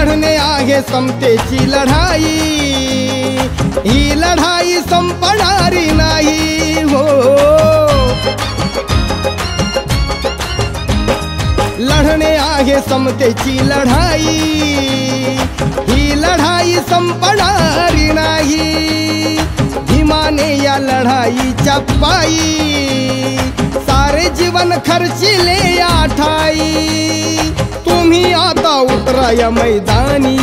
लढणे आहे समतेची लढाई, ही लढाई संपणारी नाही हो। लढणे आहे समतेची लढाई, ही लढाई संपणारी नाही। भीमाने या लढाईच्या पायी सारे जीवन खर्चिले या ठाई। तुम्ही आता उतरा या मैदानी,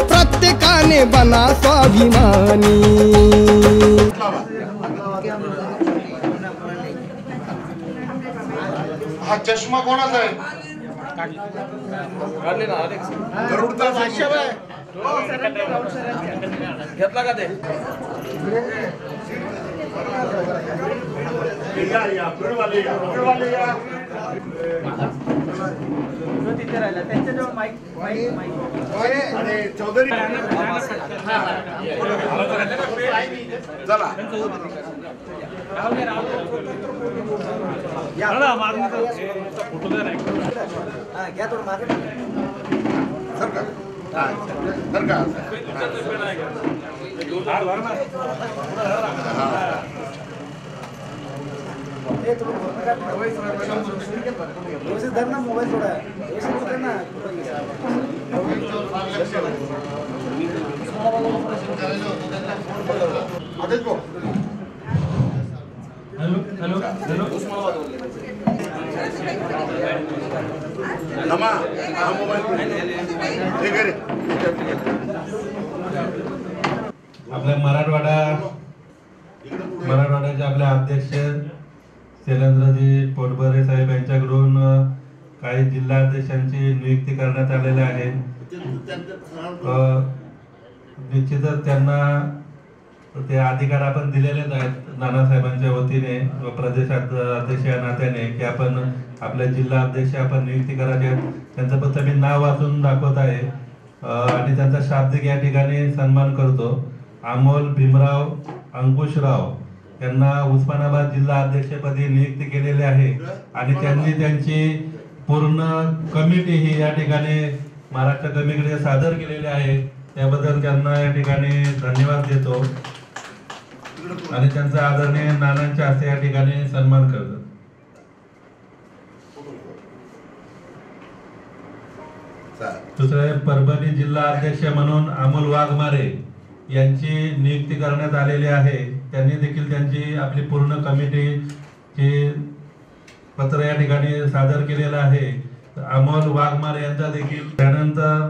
प्रत्येकाने बना स्वाभिमानी। हा चष्मा कोणाचा आहे? गरुडचा घेतला का ते? चौधरी मोबाइल थोड़ा आपल्या मराठवाड्याचे आपले अध्यक्ष शैलेंद्रजी पोटभरे साहेब यांच्याकडून काही जिल्हाध्यक्षांची नियुक्ती करण्यात आलेली आहे। निश्चितच त्यांना ते अधिकार आपण दिलेलेच आहेत नानासाहेबांच्या वतीने व प्रदेशाध्यक्ष या नात्याने की आपण आपल्या जिल्हा अध्यक्ष आपण नियुक्ती करायचे। त्यांचं फक्त मी नाव वाचून दाखवत आहे आणि त्यांचा शाब्दिक या ठिकाणी सन्मान करतो। अमोल भीमराव अंकुशराव यांना उस्मानाबाद जिल्हा अध्यक्षपदी नियुक्ती केलेली आहे आणि त्यांनी त्यांची पूर्ण कमिटी ही या ठिकाणी महाराष्ट्र कमिटीकडे सादर केलेली आहे। त्याबद्दल त्यांना या ठिकाणी धन्यवाद देतो आणि त्यांचा आदरणीय नानांच्या हस्ते या ठिकाणी सन्मान करतो। दुसरे परभणी जिल्हा अध्यक्ष म्हणून अमोल वाघमारे यांची नियुक्ती करण्यात आलेली आहे। त्यांनी देखील त्यांची आपली पूर्ण कमिटीचे पत्र या ठिकाणी सादर केलेलं आहे। अमोल वाघमारे यांचा देखील त्यानंतर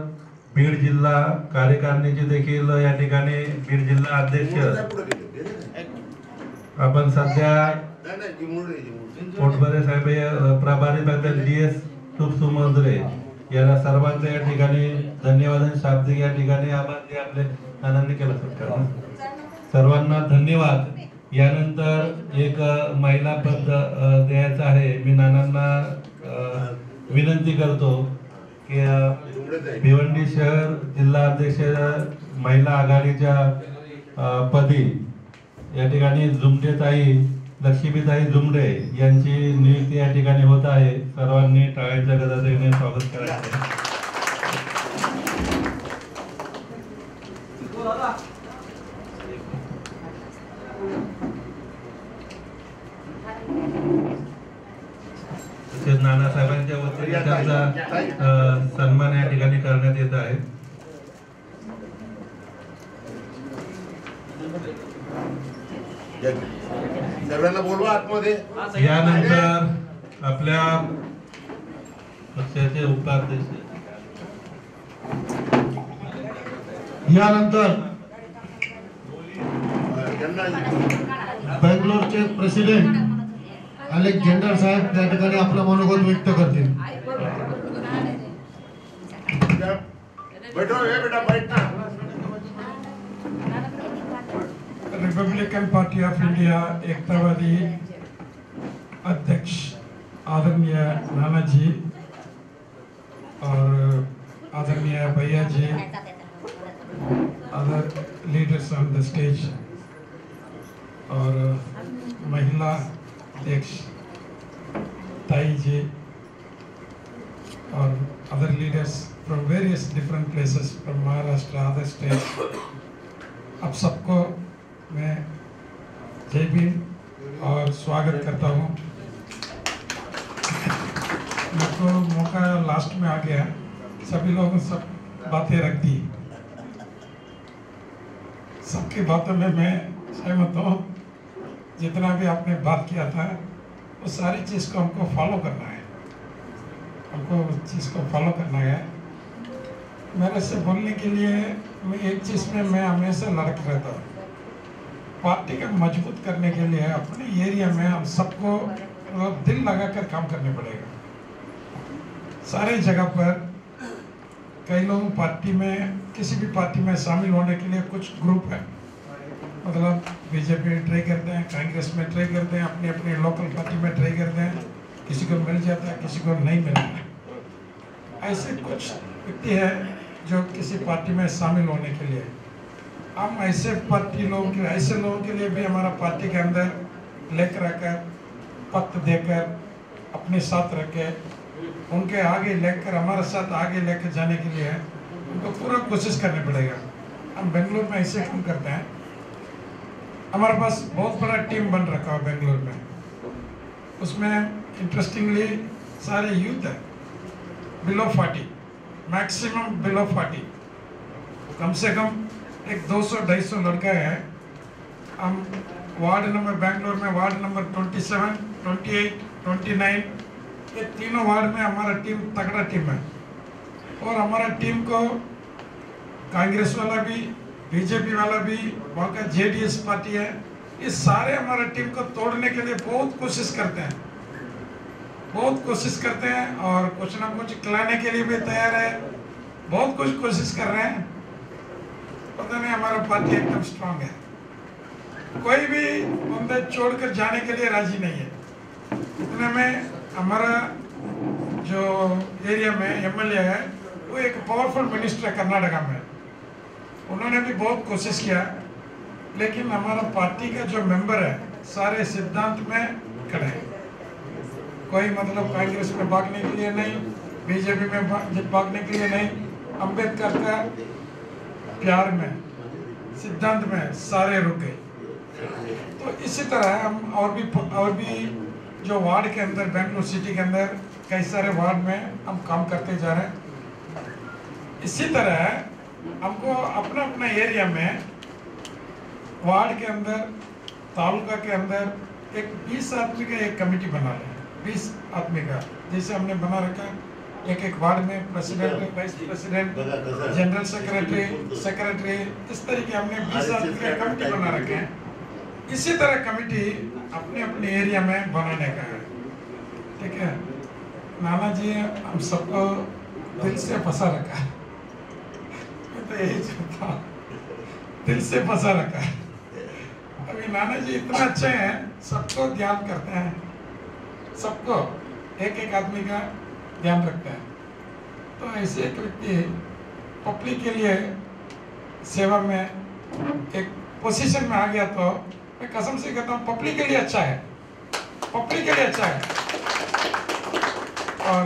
बीड जिल्हा कार्यकारिणीचे देखील या ठिकाणी बीड जिल्हा अध्यक्ष आपण सध्या पोटभरे साहेब प्रभारी बद्दल DS सुमंद्रे याला सर्वांचे या ठिकाणी धन्यवाद आणि शाब्दिक या ठिकाणी आभार आपले नानांनी केला सत्कार। सर्वांना धन्यवाद। यानंतर एक महिला पद द्यायचं आहे। मी नानांना विनंती करतो की भिवंडी शहर जिल्हा अध्यक्ष महिला आघाडीच्या पदी या ठिकाणी जुमडेताई लक्ष्मीताई जुमडे यांची नियुक्ती या ठिकाणी होत आहे। सर्वांनी टाळ्यांच्या गजराने स्वागत करायचे। नानासाहेबांच्या वतीने त्यांचा सन्मान या ठिकाणी करण्यात येत आहे। सर्वांना बोलवा आतमध्ये। यानंतर आपल्या पक्षाचे उपाध्यक्ष यानंतर बेंगलोरचे प्रेसिडेंट अलेक्झांडर साहेब त्या ठिकाणी आपलं मनोगत व्यक्त करतील। रिपब्लिकन पार्टी ऑफ इंडिया एकतावादी अध्यक्ष आदरणीय नाना जी और आदरणीय भैया जी, other leaders on the stage और महिला अध्यक्ष ताई जी, और other leaders from various different places from Maharashtra, other states. आप सबको मैं जय भीम और स्वागत करता हूँ। मेरे को मौका लास्ट में आ गया, सभी लोगों ने सब बातें रख दी, सबकी बातों में मैं सहमत हूँ। जितना भी आपने बात किया था वो सारी चीज़ को हमको फॉलो करना है, हमको उस चीज़ को फॉलो करना है। मेरे से बोलने के लिए मैं एक चीज़ में मैं हमेशा लड़क रहता हूँ, पार्टी को मजबूत करने के लिए अपने एरिया में हम सबको दिल लगाकर काम करने पड़ेगा। सारे जगह पर कई लोग पार्टी में, किसी भी पार्टी में शामिल होने के लिए कुछ ग्रुप है, मतलब बीजेपी ट्राई करते हैं, कांग्रेस में ट्राई करते हैं, अपनी अपनी लोकल पार्टी में ट्राई करते हैं, किसी को मिल जाता है, किसी को नहीं मिलता है। ऐसे कुछ व्यक्ति है जो किसी पार्टी में शामिल होने के लिए, हम ऐसे पार्टी लोगों के, ऐसे लोगों के लिए भी हमारा पार्टी के अंदर लेकर आकर पत्र देकर अपने साथ रखे, उनके आगे लेकर, हमारे साथ आगे लेकर जाने के लिए उनको पूरा कोशिश करनी पड़ेगा। हम बेंगलोर में ऐसे काम करते हैं, हमारे पास बहुत बड़ा टीम बन रखा है बेंगलोर में, उसमें इंटरेस्टिंगली सारे यूथ है बिलो 40, मैक्सिमम बिलो 40, कम से कम एक 200-250 लड़का है। हम वार्ड नंबर, बेंगलोर में वार्ड नंबर 27, 28, 29, ये तीनों वार्ड में हमारा टीम तगड़ा टीम है। और हमारा टीम को कांग्रेस वाला भी, बीजेपी वाला भी, वहाँ का जेडीएस पार्टी है, ये सारे हमारा टीम को तोड़ने के लिए बहुत कोशिश करते हैं, बहुत कोशिश करते हैं और कुछ ना कुछ खिलाने के लिए भी तैयार है, बहुत कुछ कोशिश कर रहे हैं। पता नहीं हमारा पार्टी एकदम स्ट्रांग है, कोई भी बंदे छोड़कर जाने के लिए राजी नहीं है। इतने में हमारा जो एरिया में एमएलए है वो एक पावरफुल मिनिस्टर है कर्नाटका में, उन्होंने भी बहुत कोशिश किया, लेकिन हमारा पार्टी का जो मेंबर है सारे सिद्धांत में खड़े हैं। कोई मतलब कांग्रेस में भागने के लिए नहीं, बीजेपी में भागने के लिए नहीं, अंबेडकर का प्यार में, सिद्धांत में सारे रुक गए। तो इसी तरह हम और भी जो वार्ड के अंदर, बेंगलुरु सिटी के अंदर कई सारे वार्ड में हम काम करते जा रहे हैं। इसी तरह हमको अपना अपना एरिया में, वार्ड के अंदर, तालुका के अंदर एक 20 आदमी का एक कमेटी बना लें, 20 आदमी का, जैसे हमने बना रखा एक वार्ड में president, vice president, general secretary, इस तरीके हमने 20 आदमी का कमेटी बना रखे हैं। इसी तरह कमेटी अपने अपने एरिया में बनाने का है, ठीक है। नाना जी हम सबको दिल से फंसा रखा है, मैं तो यही चाहता हूँ, दिल से फंसा रखा है। अभी नाना जी इतना अच्छे हैं, सबको ध्यान करते हैं, सबको एक आदमी का ध्यान रखते हैं। तो ऐसे एक व्यक्ति पब्लिक के लिए सेवा में एक पोजीशन में आ गया तो मैं कसम से कहता हूँ पब्लिक के लिए अच्छा है, पब्लिक के लिए अच्छा है। और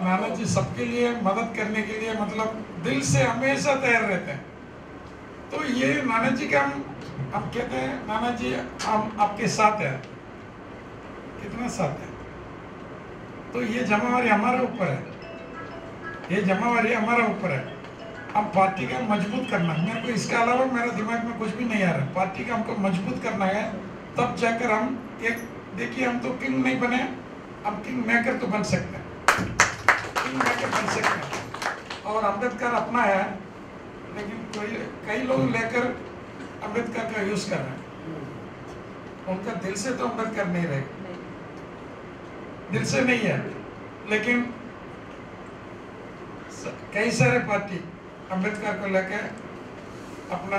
नाना जी सबके लिए मदद करने के लिए मतलब दिल से हमेशा तैयार रहते हैं। तो ये नाना जी का हम कहते हैं, नाना जी हम आपके साथ हैं, कितना साथ है। तो ये जमावारी हमारे ऊपर है, ये जमावारी हमारे ऊपर है। हम पार्टी का मजबूत करना, मेरे को इसके अलावा मेरे दिमाग में कुछ भी नहीं आ रहा। पार्टी का हमको मजबूत करना है, तब जाकर हम एक, देखिए हम तो किंग नहीं बने, हम किंग मेकर तो बन सकते हैं, किंग मेकर बन सकते हैं। और अम्बेडकर अपना है, लेकिन कई लोग लेकर अम्बेडकर का यूज कर रहे हैं, उनका दिल से तो अम्बेडकर नहीं रहे, दिल से नहीं है, लेकिन कई सारे पार्टी अम्बेडकर को लेकर अपना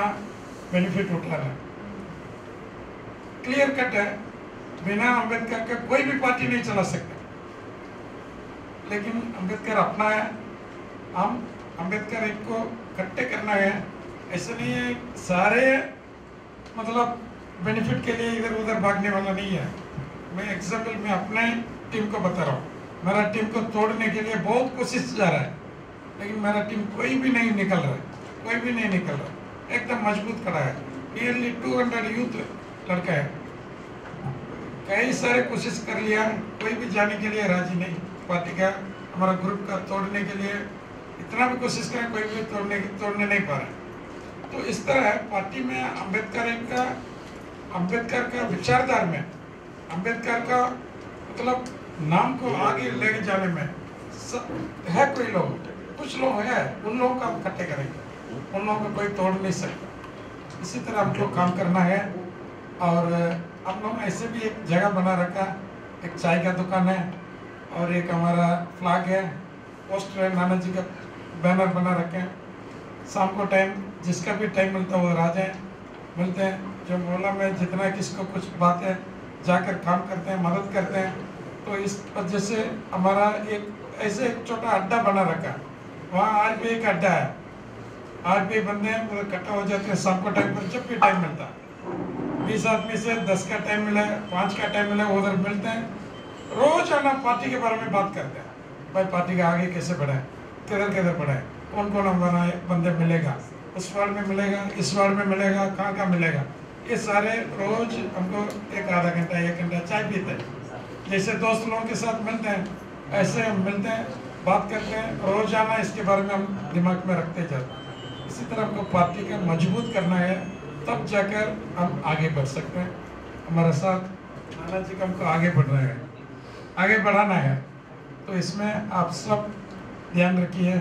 बेनिफिट उठा रहे हैं। क्लियर कट है, बिना अम्बेडकर का कोई भी पार्टी नहीं चला सकता, लेकिन अम्बेडकर अपना है, हम अम्बेडकर एक को इकट्ठे करना है। ऐसा नहीं है सारे मतलब बेनिफिट के लिए इधर उधर भागने वाला नहीं है। मैं एग्जाम्पल में अपने टीम को बता रहा हूँ, मेरा टीम को तोड़ने के लिए बहुत कोशिश जा रहा है, लेकिन मेरा टीम कोई भी नहीं निकल रहा है, कोई भी नहीं निकल रहा है, एकदम मजबूत खड़ा है। नियरली 200 यूथ लड़का है। कई सारे कोशिश कर लिया, कोई भी जाने के लिए राजी नहीं। पार्टी का हमारा ग्रुप का तोड़ने के लिए इतना भी कोशिश करें, कोई भी तोड़ने नहीं पा रहा। तो इस तरह पार्टी में अम्बेडकर का विचारधारा में, अम्बेडकर का मतलब नाम को आगे लेके जाने में है कोई लोग, कुछ लोग हैं, उन लोगों को हम इकट्ठे करेंगे, उन लोगों को कोई तोड़ नहीं सकता। इसी तरह हमको काम करना है। और हम लोग ऐसे भी एक जगह बना रखा, एक चाय का दुकान है और एक हमारा फ्लैग है, पोस्टर है, नाना जी का बैनर बना रखे हैं। शाम को टाइम जिसका भी टाइम मिलता है वो आ जाए, मिलते हैं। जो मोहल्ला में जितना किसको कुछ बात है जाकर काम करते हैं, मदद करते हैं। तो इस वजह से हमारा एक ऐसे एक छोटा अड्डा बना रखा, वहाँ आज भी एक अड्डा है, आज भी बंदे हैं पूरे इकट्ठा हो जाते हैं शाम को टाइम पर, जब भी टाइम मिलता है। 20 आदमी से 10 का टाइम मिला है, 5 का टाइम मिला है, उधर मिलते हैं। रोज आना पार्टी के बारे में बात करते हैं, भाई पार्टी का आगे कैसे बढ़ाए, किधर किधर बढ़ाए, कौन कौन हमारा बंदे मिलेगा, उस वार्ड में मिलेगा, इस वार्ड में मिलेगा, कहाँ कहाँ मिलेगा। ये सारे रोज हमको एक आधा घंटा 1 घंटा चाय पीते हैं, जैसे दोस्त लोगों के साथ मिलते हैं ऐसे हम मिलते हैं, बात करते हैं। रोजाना इसके बारे में हम दिमाग में रखते जाते हैं। इसी तरह हमको पार्टी का मजबूत करना है, तब जाकर हम आगे बढ़ सकते हैं। हमारे साथ नाना जी का हमको आगे बढ़ना है, आगे बढ़ाना है। तो इसमें आप सब ध्यान रखिए,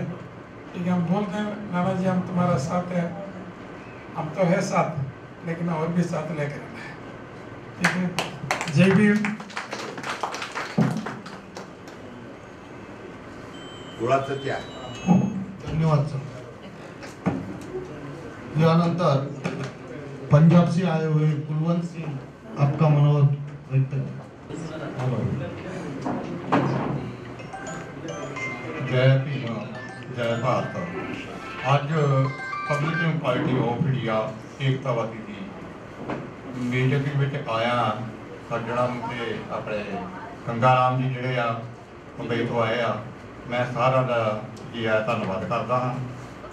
ठीक है। हम बोलते हैं नाना जी हम तुम्हारा साथ है, हम तो है साथ, लेकिन और भी साथ लेकर आना है, ठीक है। जय भीम। गुळाचं त्या धन्यवाद सर। यानंतर पंजाब से आए हुए कुलवंत सिंह आपका मनोबल व्यक्त करें। जय भीम, जय भारत। अज पब्लिक पार्टी ऑफ इंडिया एकतावादी की मीटिंग में आया सज्जणा ते अपने गंगा राम जी जिहड़े आ मुंबई तो आए आ, मैं सारा का जी आया धन्यवाद करता हाँ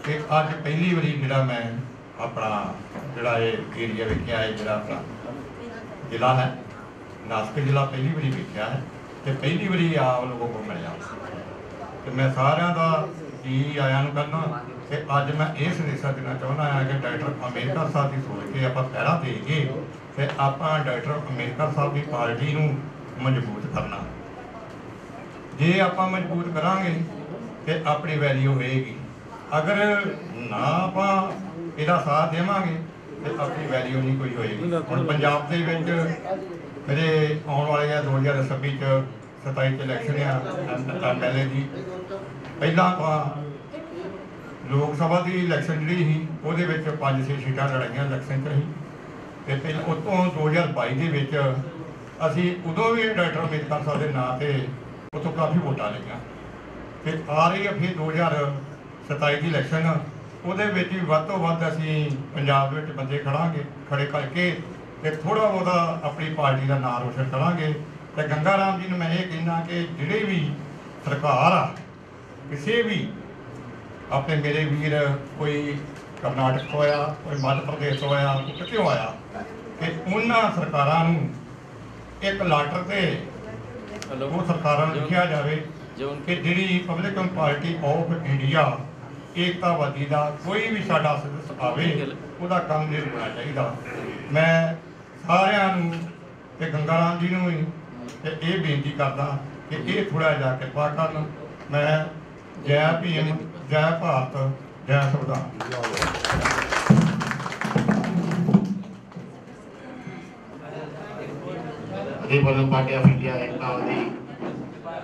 कि अज पहली बारी जिहड़ा मैं अपना जिहड़ा एरिया वेखिया है, जिहड़ा अपना जिला है नासिक जिला पहली बारी वेखिया है, तो पहली बारी आप लोगों को मिलिया। तो मैं सारिਆਂ ਦਾ जी आया करना कि अज मैं ये संदेशा देना चाहता हाँ कि डॉक्टर अंबेडकर साहब की सोच के आप पहरा देके तो आप डॉक्टर अंबेडकर साहब की पार्टी को मजबूत करना। जे आप मजबूत करांगे तो अपनी वैल्यू होएगी, अगर ना आप इहदा साथ देवांगे तो अपनी वैल्यू नहीं कोई होएगी। हुण पंजाब दे विच मेरे आने वाले 2026 27 इलैक्शन MLA की पहला लोक सभा की इलैक्शन जी ही वो 5-6 सीटां लड़ाइयां इलैक्शन च ही, तो उतों 2022 के असी उदों भी डॉक्टर अंबेडकर साहब के नाँ से उतों काफ़ी वोटां लईआं। तो आ रही है फिर 2027 की इलैक्शन, वो भी वध तो वध असी पंजाब में बंदे खड़े करके तो थोड़ा बहुत अपनी पार्टी का नाम रोशन करांगे। तो गंगा राम जी ने मैं ये कहना कि जिहड़ी भी सरकार आ किसी भी अपने मेरे वीर कोई कर्नाटक तो आया, कोई मध्य प्रदेश तो आया, कोई कितों आया, कि उन्होंने सरकारों एक लाटर से वो सरकारों लिखा जाए कि जी पब्लिकन पार्टी ऑफ इंडिया एकतावादी का कोई भी साडा सदस्य आवे उसका काम नहीं होना चाहिए। मैं सारिਆਂ ते गंगा राम जी ਨੂੰ ये बेनती करदा कि ये थोड़ा जा कृपा करन। मैं जय भीम, जय भारत, जय संविधान। रिपब्लिकन पार्टी ऑफ इंडिया एकतावादी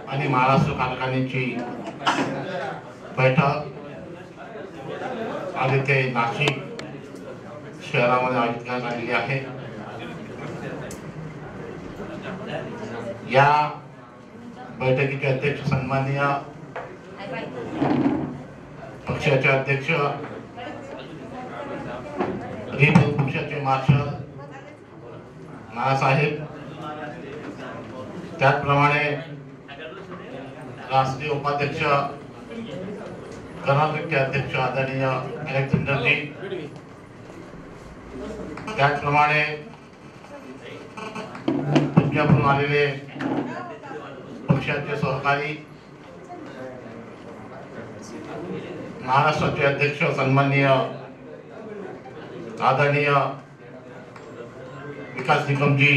आणि महाराष्ट्र कारखान्याची बैठक आज इथे नाशिक शहरामध्ये आयोजित करण्यात आलेली आहे। या बैठकीचे अध्यक्ष सन्माननीय पक्षाचे अध्यक्ष पक्षाचे मार्शल नानासाहेब, त्याचप्रमाणे राष्ट्रीय उपाध्यक्ष कर्नाटकचे अध्यक्ष आदरणीय अलेक्झांडरजी, त्याचप्रमाणे तुमच्याकडून आलेले पक्षाचे सहकारी, महाराष्ट्राचे अध्यक्ष सन्माननीय आदरणीय विकास निकमजी,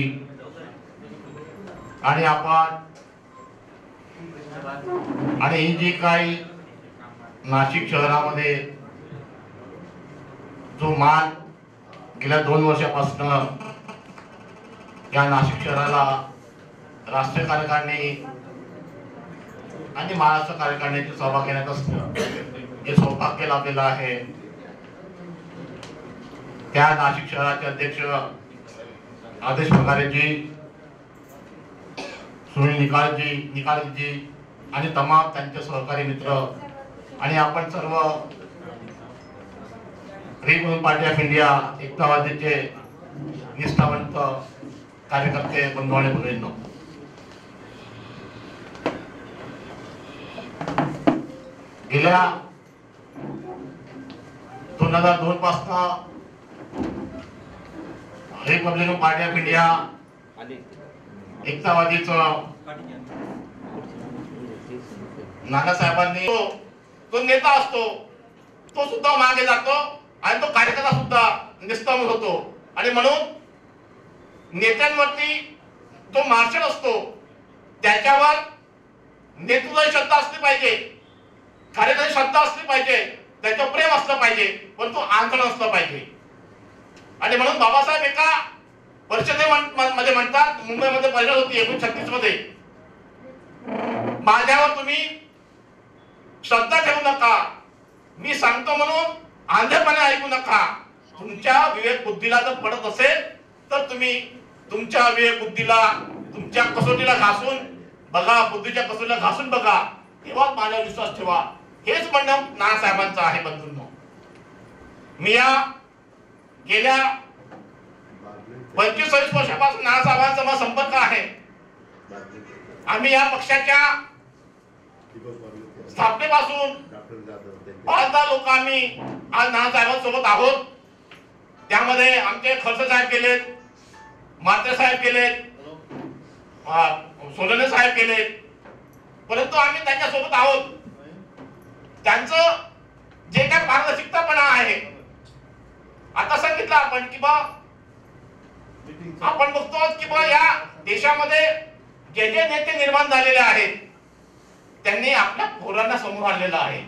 आणि आपण आणि ही जी काही नाशिक शहरामध्ये जो मान गेल्या 2 वर्षापासून या नाशिक शहराला राष्ट्रीय कार्यकारिणी आणि महाराष्ट्र कार्यकारिणीची सभा घेण्यात असतं जे सौभाग्य लाभलेलं आहे, त्या नाशिक शहराचे अध्यक्ष आदेश पगारेजी, सुनील निकाळजी आणि तमाम त्यांचे सहकारी मित्र आणि आपण सर्व रिपब्लिकन पार्टी ऑफ इंडिया एकतावादीचे निष्ठावंत कार्यकर्ते बंधू आणि भगिनींनो, गेल्या 2002 पासून रिपब्लिकन पार्टी ऑफ इंडिया एकतावादीचं नानासाहेबांनी तो नेता असतो, तो सुद्धा मागे जातो आणि तो कार्यकर्ता सुद्धा निस्तंभ होतो, आणि म्हणून नेत्यांवरती तो मार्शल असतो, त्याच्यावर नेतृत्वाची श्रद्धा असली पाहिजे, कार्यकर्त्याची श्रद्धा असली पाहिजे, त्याच्यावर प्रेम असलं पाहिजे, पण तो आंदोलन असलं पाहिजे. आणि म्हणून बाबासाहेब एका परिषदेमध्ये म्हणतात, मुंबईमध्ये परिषद होती 1936 मध्ये, माझ्यावर तुम्ही श्रद्धा ठेवू नका, मी सांगतो म्हणून आंधळेपणे ऐकू नका, तुमच्या विवेक बुद्धीला जर पडत असेल तर तुम्ही तुमच्या विवेक बुद्धीला तुमच्या कसोटीला घासून बघा, बुद्धीच्या कसोटीला घासून बघा, तेव्हा माझ्यावर विश्वास ठेवा. हेच म्हणणं नानासाहेबांचं आहे. बंधूंनो, मी या गेल्या 25-26 वर्षापासून नानासाहेबांचा मला संपर्क आहे. आम्ही या पक्षाच्या स्थापनेपासून 5-10 लोक आम्ही आज नानासाहेबांसोबत आहोत. त्यामध्ये आमचे खडसे साहेब गेलेत, म्हात्रे साहेब गेलेत, सोनवणे साहेब गेलेत, परंतु आम्ही त्यांच्यासोबत आहोत. त्यांचं जे काय पारदर्शकतापणा आहे, आता सांगितलं आपण की आपण बघतो की या देशामध्ये जे जे नेते निर्माण झालेले आहेत त्यांनी आपल्या पोरांना समोर आणलेलं आहे,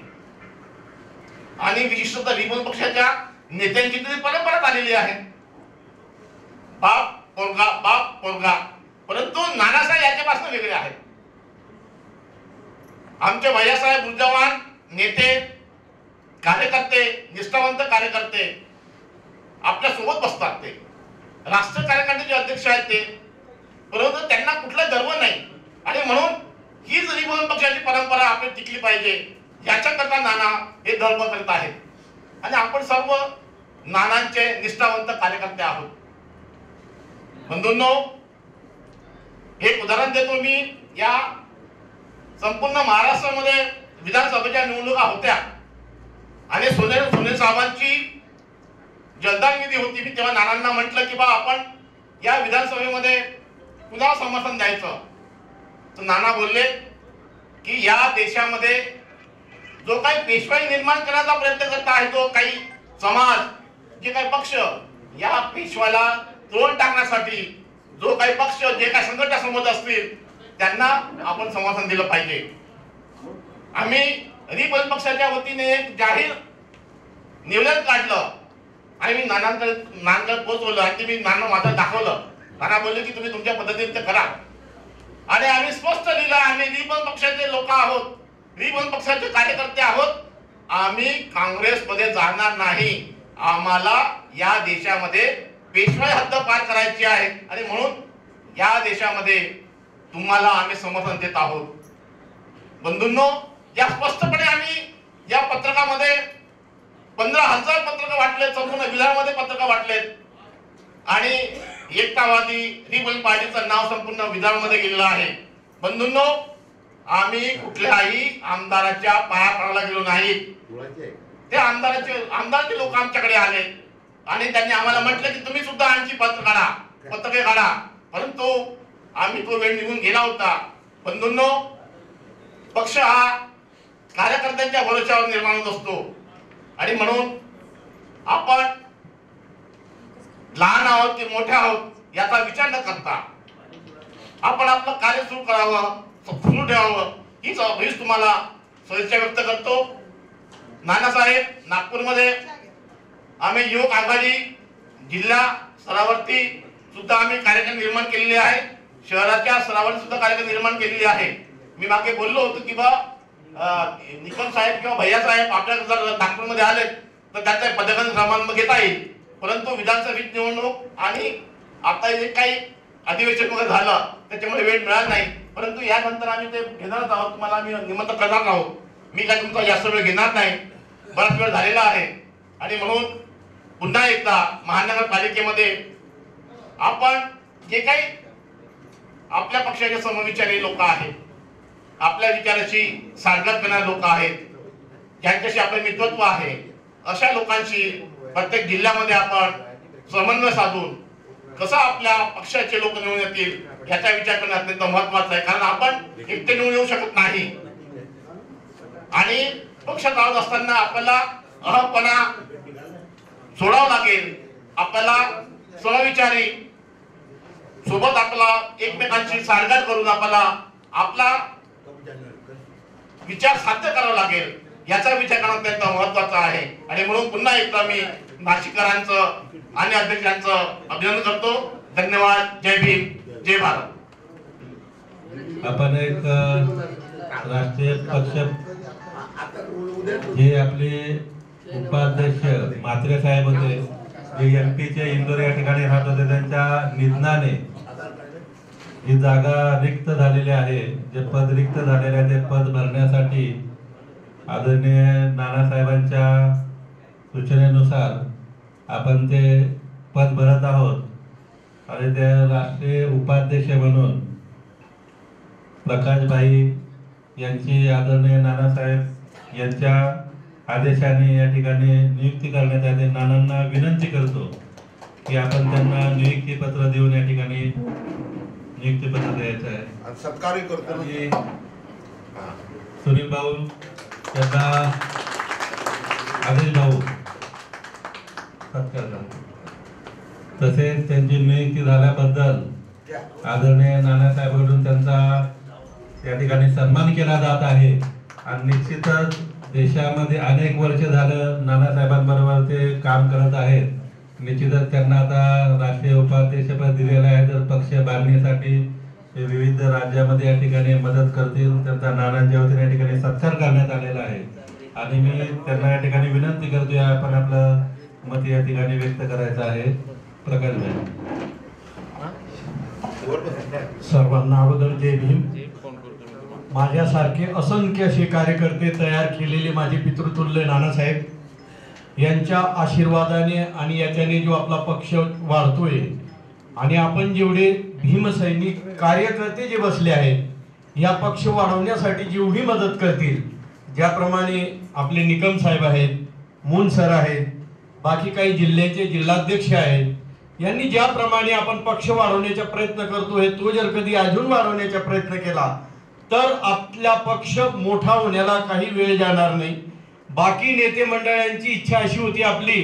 आणि विशिष्टतः रिपब्लिकन पक्षाच्या नेत्यांची तरी परंपरा आलेली आहे, बाप पोरगा. परंतु नानासाहेब याच्यापासून वेगळे आहेत. आमचे भैयासाहेब ऊर्जावान नेते, कार्यकर्ते, निष्ठावंत कार्यकर्ते आपल्या सोबत बसतात. ते राष्ट्रीय कार्यकारिणीचे अध्यक्ष आहेत ते, परंतु त्यांना कुठला गर्व नाही, आणि म्हणून हीच रिपब्लिकन पक्षाची परंपरा आपण टिकली पाहिजे याच्याकरता नाना हे धर्म करत आहेत, आणि आपण सर्व नानांचे निष्ठावंत कार्यकर्ते आहोत. बंधूंनो, एक उदाहरण देतो मी. या संपूर्ण महाराष्ट्रामध्ये विधानसभेच्या निवडणुका होत्या आणि सोनेर साहेबांची जलदान विधी होती. मी तेव्हा नानांना म्हटलं की आपण या विधानसभेमध्ये कुणाला समर्थन द्यायचं, तर नाना बोलले की या देशामध्ये जो काही पेशवाई निर्माण करण्याचा प्रयत्न करत आहे, जो काही समाज, जे काही पक्ष या पेशवाला तोड टाकण्यासाठी जो काही पक्ष, जे काही संघटना समोर असतील त्यांना आपण समर्थन दिलं पाहिजे. आम्ही रिपब्लिकन पक्षाच्या वतीने एक जाहीर निवेदन काढलं आणि मी नानांकडे पोहोचवलं, आणि मी नाना माझं दाखवलं. नाना बोलले की तुम्ही तुमच्या पद्धतीने ते करा, आणि आम्ही स्पष्ट लिहिलं, आम्ही रिपब्लिकन पक्षाचे लोक आहोत, रिपब्लिकन पक्षाचे कार्यकर्ते आहोत, आम्ही काँग्रेसमध्ये जाणार नाही, आम्हाला या देशामध्ये पेशवाई हद्द पार करायची आहे, आणि म्हणून या देशामध्ये तुम्हाला आम्ही समर्थन देत आहोत. बंधूंनो, या स्पष्टपणे आम्ही या पत्रकामध्ये 15,000 पत्रक वाटले, संपूर्ण विधानामध्ये पत्रक वाटलेत, आणि एकतावादी रिपब्लिकन पार्टीचं नाव संपूर्ण विधानामध्ये गेलेलं आहे. बंधूंनो, आम्ही कुठल्याही आमदाराच्या पाया पडायला गेलो नाही. ते आमदारचे लोक आमच्याकडे आले आणि त्यांनी आम्हाला म्हटलं की तुम्ही सुद्धा आमची पत्रके काढा, परंतु आम्ही तो वेळ निघून गेला होता. बंधूंनो, पक्ष हा कार्यकर्त्यांच्या भरोश्यावर निर्माण होत असतो आणि म्हणून आपण लहान आहोत की मोठे आहोत याचा विचार न करता आपण आपलं कार्य सुरू करावं, सुरू ठेवावं हीच तुम्हाला शुभेच्छा व्यक्त करतो. नानासाहेब, नागपूरमध्ये आम्ही युवक आघाडी जिल्हा स्तरावरती सुद्धा आम्ही कार्यक्रम निर्माण केलेले आहे, शहराच्या स्तरावर सुद्धा कार्यक्रम निर्माण केलेले आहे. मी मागे बोललो होतो की निकम साहेब किंवा भैया साहेब आपल्याला जर नागपूरमध्ये आले तर त्यांचा पदकन क्रमांक घेता येईल, परंतु विधानसभेची निवडणूक आणि आता जे काही अधिवेशन वगैरे झालं त्याच्यामुळे वेळ मिळाला नाही. परंतु यानंतर आम्ही ते घेणारच आहोत, तुम्हाला आम्ही निमंत्रण करणार आहोत. मी काय तुमचा जास्त वेळ घेणार नाही, बराच वेळ झालेला आहे आणि म्हणून पुन्हा एकदा महानगरपालिकेमध्ये आपण जे काही आपल्या पक्षाचे समविचारी लोक आहेत, आपल्या विचाराशी सारगत करणारे लोक आहेत, ज्यांच्याशी आपलं मित्रत्व आहे, अशा लोकांशी प्रत्येक जिल्ह्यामध्ये आपण समन्वय साधून कसं आपल्या पक्षाचे लोक निवडून येतील याचा विचार करणं अत्यंत महत्वाचं आहे. कारण आपण एकटे निवडून येऊ शकत नाही आणि पक्ष चालत असताना आपल्याला अहमपणा सोडावं लागेल. आपल्याला समविचारी सोबत आपला एकमेकांची सारगार करून आपला विचार साध्य करावा लागेल याचा विचार करणं अत्यंत महत्वाचा आहे. आणि म्हणून पुन्हा एकदा मी नाशिककरांचं आणि अध्यक्षांचं अभिनंदन करतो. धन्यवाद. जय भीम, जय भारत. आपण एक राष्ट्रीय पक्ष जे आपले उपाध्यक्ष म्हात्रे साहेब होते, जे MP इंदोर या ठिकाणी राहत होते, त्यांच्या निधनाने ही जागा रिक्त झालेली आहे. जे पद रिक्त झालेले आहे ते पद भरण्यासाठी आदरणीय नानासाहेबांच्या सूचनेनुसार आपण ते पद भरत आहोत आणि ते राष्ट्रीय उपाध्यक्ष म्हणून प्रकाशभाई यांची आदरणीय नानासाहेब यांच्या आदेशाने या ठिकाणी नियुक्ती करण्यात आली. नानांना विनंती करतो की आपण त्यांना नियुक्ती पत्र देऊन या ठिकाणी नियुक्ती पत्र द्यायचं आहे. सत्कारही करतो. सुनील भाऊ त्यांना आदेश भाऊ सत्कार करतो. तसेच त्यांची नियुक्ती झाल्याबद्दल आदरणीय नानासाहेबांकडून त्यांचा या ठिकाणी सन्मान केला जात आहे. आणि निश्चितच देशामध्ये अनेक वर्ष झालं नानासाहेबांबरोबर ते काम करत आहेत. निश्चितच त्यांना आता राष्ट्रीय उपाध्यक्षपद दिलेलं आहे, तर पक्ष बांधणीसाठी ते विविध राज्यामध्ये या ठिकाणी मदत करतील. त्यांचा नानांच्या वतीने या ठिकाणी सत्कार करण्यात आलेला आहे आणि मी त्यांना या ठिकाणी विनंती करतोय आपण आपलं मत या ठिकाणी व्यक्त करायचं आहे. प्रकाश भाई. सर्वांना अगोदर जय भीम. माझ्यासारखे असंख्य असे कार्यकर्ते तयार केलेले माझे पितृतुल्य नानासाहेब यांच्या आशीर्वादाने आणि याच्याने जो आपला पक्ष वाढतोय आणि आपण जेवढे भीमसैनिक कार्यकर्ते जे बसले आहेत या पक्ष वाढवण्यासाठी जेवढी मदत करतील, ज्याप्रमाणे आपले निकम साहेब आहेत, मून सर आहेत, बाकी काही जिल्ह्याचे जिल्हाध्यक्ष आहेत, यांनी ज्याप्रमाणे आपण पक्ष वाढवण्याचा प्रयत्न करतोय तो जर कधी अजून वाढवण्याचा प्रयत्न केला तर आपला पक्ष मोठा होण्याला काही वेळ जाणार नाही. बाकी नेते मंडळांची इच्छा अशी होती आपली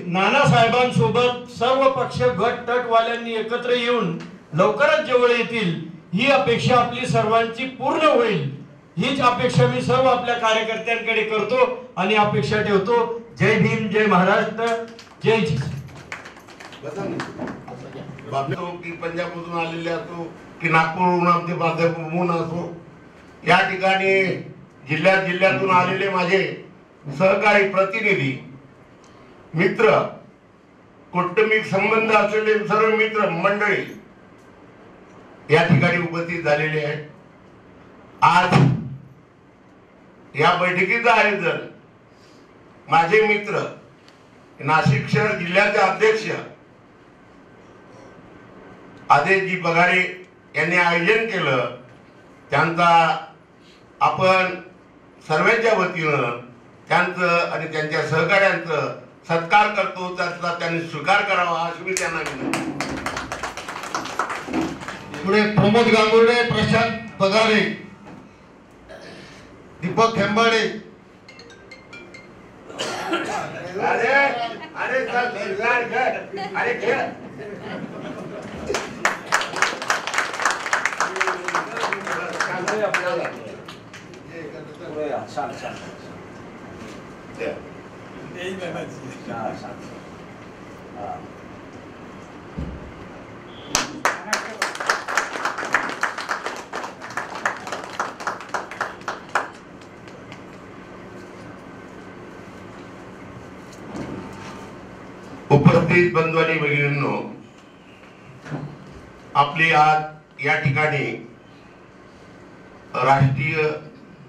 नानासाहेबांसोबत सर्व पक्ष गट तटवाल्यांनी एकत्र येऊन लवकरच जवळ येतील ही अपेक्षा आपली सर्वांची पूर्ण होईल. हीच अपेक्षा मी सर्व आपल्या कार्यकर्त्यांकडे करतो आणि अपेक्षा ठेवतो. जय भीम, जय महाराष्ट्र, जय की पंजाबमधून आलेले असो की नागपूरहून आमचे बांधवून असो, या ठिकाणी जिल्ह्यातून आलेले माझे सहकारी प्रतिनिधी मित्र, कौटुंबिक संबंध असलेले सर्व मित्र मंडळी या ठिकाणी उपस्थित झालेले आहेत. आज या बैठकीचा आयोजन माझे मित्र नाशिक शहर जिल्ह्याचे अध्यक्ष आदेशजी पगारे यांनी आयोजन केलं त्यांचा आपण सर्वांच्या वतीनं त्यांचं आणि त्यांच्या सहकार्यांचं सत्कार करतो, त्याचा त्यांनी स्वीकार करावा अशी मी त्यांना विनंती. पुढे प्रमोद गांगुर्डे, प्रशांत पगारे, दीपक खेंबाडे. अरे अरे अरे खेळ उपस्थित बंधू आणि भगिनींनो, आपली आज या ठिकाणी राष्ट्रीय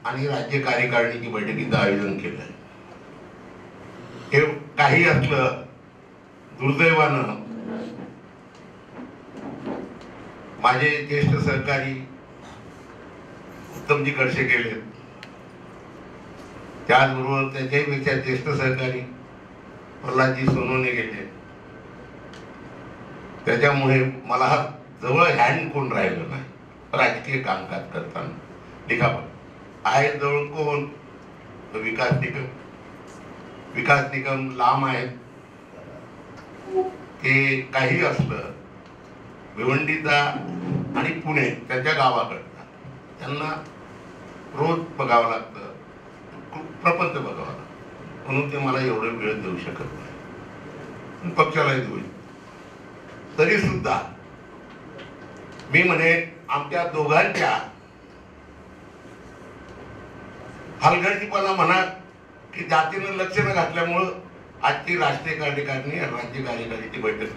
आणि राज्य कार्यकारिणीची बैठकीचं आयोजन केलं आहे. हे काही असलं दुर्दैवानं माझे ज्येष्ठ सहकारी उत्तमजी खडसे गेले, त्याचबरोबर त्याच्याही पेक्षा ज्येष्ठ सहकारी प्रल्हादजी सोनवणे गेले. त्याच्यामुळे मला हा जवळ हँड कोण राहिलं नाही राजकीय कामकाज करताना. लिखापट आहे जवळ कोण, विकास निकम. विकास निकम लांब आहेत, ते काही असलं भिवंडीचा आणि पुणे त्यांच्या गावाकडचा त्यांना रोज बघावं लागतं, प्रपंच बघावं लागतं, म्हणून ते मला एवढं वेळ देऊ शकत नाही, पक्षालाही देऊ. तरी सुद्धा मी म्हणे आमच्या दोघांच्या हलगर्जीपणा म्हणा की जातीनं लक्ष न घातल्यामुळं आजची राष्ट्रीय कार्यकारिणी राज्य कार्यकारिणीची बैठक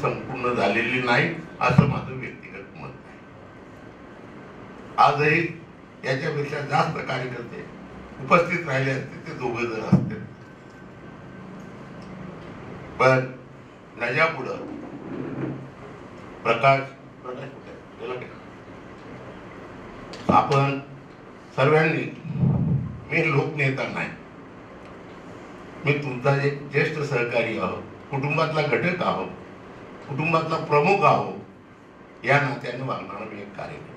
संपूर्ण झालेली नाही असं माझं व्यक्तिगत मत आहे. आजही याच्यापेक्षा जास्त कार्यकर्ते उपस्थित राहिले असते ते दोघं जर असते. पण त्याच्यापुढं प्रकाश आपण सर्वांनी, मी लोकनेता नाही, मी तुमचा एक ज्येष्ठ सहकारी आहोत, कुटुंबातला घटक आहोत, कुटुंबातला प्रमुख आहोत, या नात्याने वागणारा मी एक कार्यकर्ता.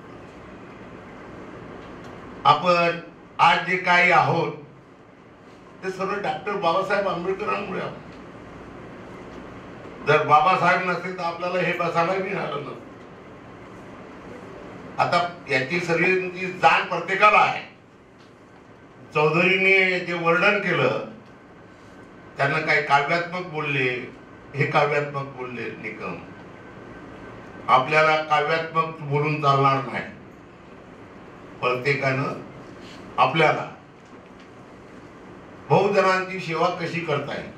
आपण आज जे काही आहोत ते सर्व डॉक्टर बाबासाहेब आंबेडकरांमुळे आहोत. जर बाबासाहेब नसते तर आपल्याला हे बसायला मिळालं नसतं. आता याची सगळी जाण प्रत्येकाला आहे. चौधरीने जे वर्णन केलं, त्यांना काही काव्यात्मक बोलले, हे काव्यात्मक बोलले निकम. आपल्याला काव्यात्मक बोलून चालणार नाही. प्रत्येकानं आपल्याला बहुजनांची सेवा कशी करता येईल,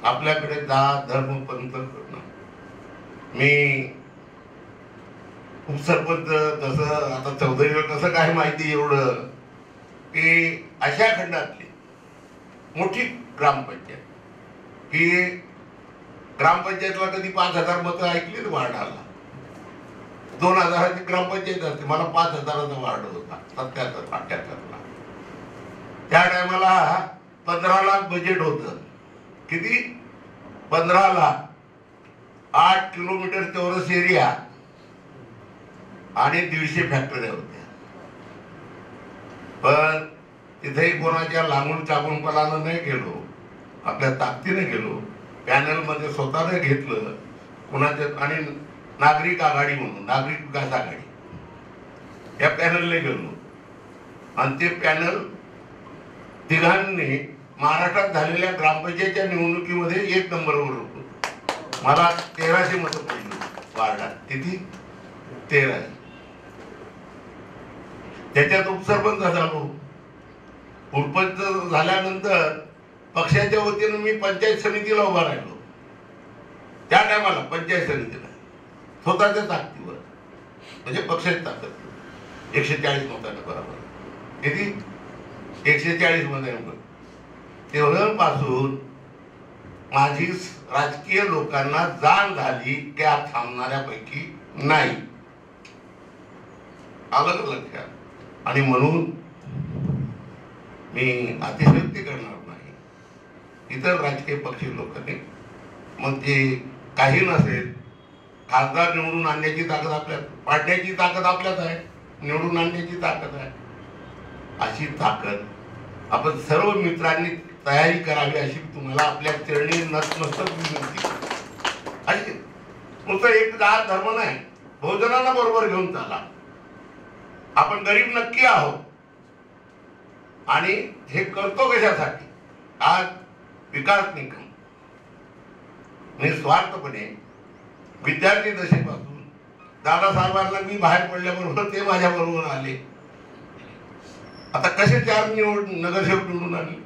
आपल्याकडे जात धर्म पंथ करणं. मी उपसरपंच जसं आता चौधरीला कसं काय माहिती एवढं की अशा खंडातली मोठी ग्रामपंचायत की ग्रामपंचायतला कधी 5,000 मतं ऐकली वार्डाला. 2,000ची ग्रामपंचायत असते, मला 5,000चा वार्ड होता 77-78ला. त्या टायमाला 15 लाख बजेट होतं. किती? 15 लाख. 8 किलोमीटर चौरस एरिया आणि 150 फॅक्टऱ्या होत्या. पण तिथेही कोणाच्या लागून चागूनपणानं नाही गेलो, आपल्या ताकदीने गेलो. पॅनल मध्ये स्वतःने घेतलं कोणाच्या, आणि नागरिक आघाडी म्हणून नागरिक विकास आघाडी या पॅनलने गेलो. आणि ते पॅनल तिघांनी महाराष्ट्रात झालेल्या ग्रामपंचायतच्या निवडणुकीमध्ये 1 नंबरवर होतो. मला 1300 मतं पडली वार्डात. किती? 13. त्याच्यात उपसरपंच झालो. उपसरपंच झाल्यानंतर पक्षाच्या वतीनं मी पंचायत समितीला उभा राहिलो. त्या टायमाला पंचायत समितीला स्वतःच्या ताकदीवर, म्हणजे पक्षाची ताकद 140 मतांना बरोबर. किती? 140 मतांवर. तेव्हापासून माझी राजकीय लोकांना जाण झाली की थांबणाऱ्यापैकी नाही. आलं लक्षात. आणि म्हणून मी अतिशयोक्ती करणार नाही. इतर राजकीय पक्ष लोकांनी मग ते काही नसेल, खासदार निवडून आणण्याची ताकद आपल्यात, पाडण्याची ताकद आपल्यात आहे, निवडून आणण्याची ताकद आहे. अशी ताकद आपण सर्व मित्रांनी तयारी करावी अशी तुम्हाला आपल्या चरणी नतमस्तक विनंती. अशी नुसतं एक जात धर्म नाही, बहुजनांना बरोबर घेऊन चाला. आपण गरीब नक्की आहोत आणि हे करतो कशासाठी? आज विकास निकम निस्वार्थपणे विद्यार्थी दशेपासून दादासाहेबांना मी बाहेर पडल्याबरोबर ते माझ्या बरोबर आले. आता कसे 4 नगरसेवक निवडून आले?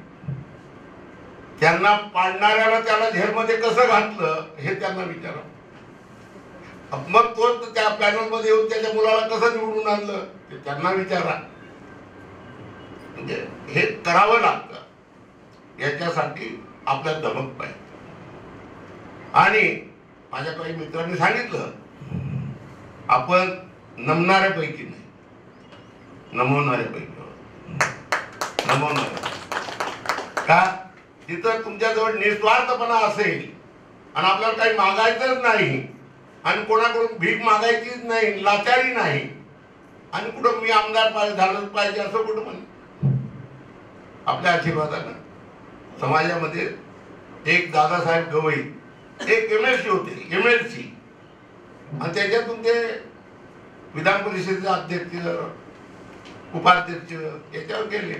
त्यांना पाडणाऱ्याला त्याला झेलमध्ये कसं घातलं हे त्यांना विचारा. मग तो त्या पॅनल मध्ये येऊन त्याच्या मुलाला कसं निवडून आणलं ते त्यांना विचारा. म्हणजे हे करावं लागतं. याच्यासाठी आपल्याला दमक पाहिजे. आणि माझ्या काही मित्रांनी सांगितलं आपण नमणाऱ्यापैकी नाही, नमवणाऱ्यापैकी नमवणार. का? तिथं तुमच्याजवळ निस्वार्थपणा असेल आणि आपल्याला काही मागायचंच नाही आणि कोणाकडून भीक मागायचीच नाही, लाचारी नाही आणि कुठं मी आमदार झालंच पाहिजे असं कुठं म्हण. आपल्या आशीर्वादानं समाजामध्ये एक दादासाहेब गवई एक MLC होते, MLC, आणि त्याच्यातून ते विधान परिषदेचे अध्यक्ष, उपाध्यक्ष याच्यावर गेले.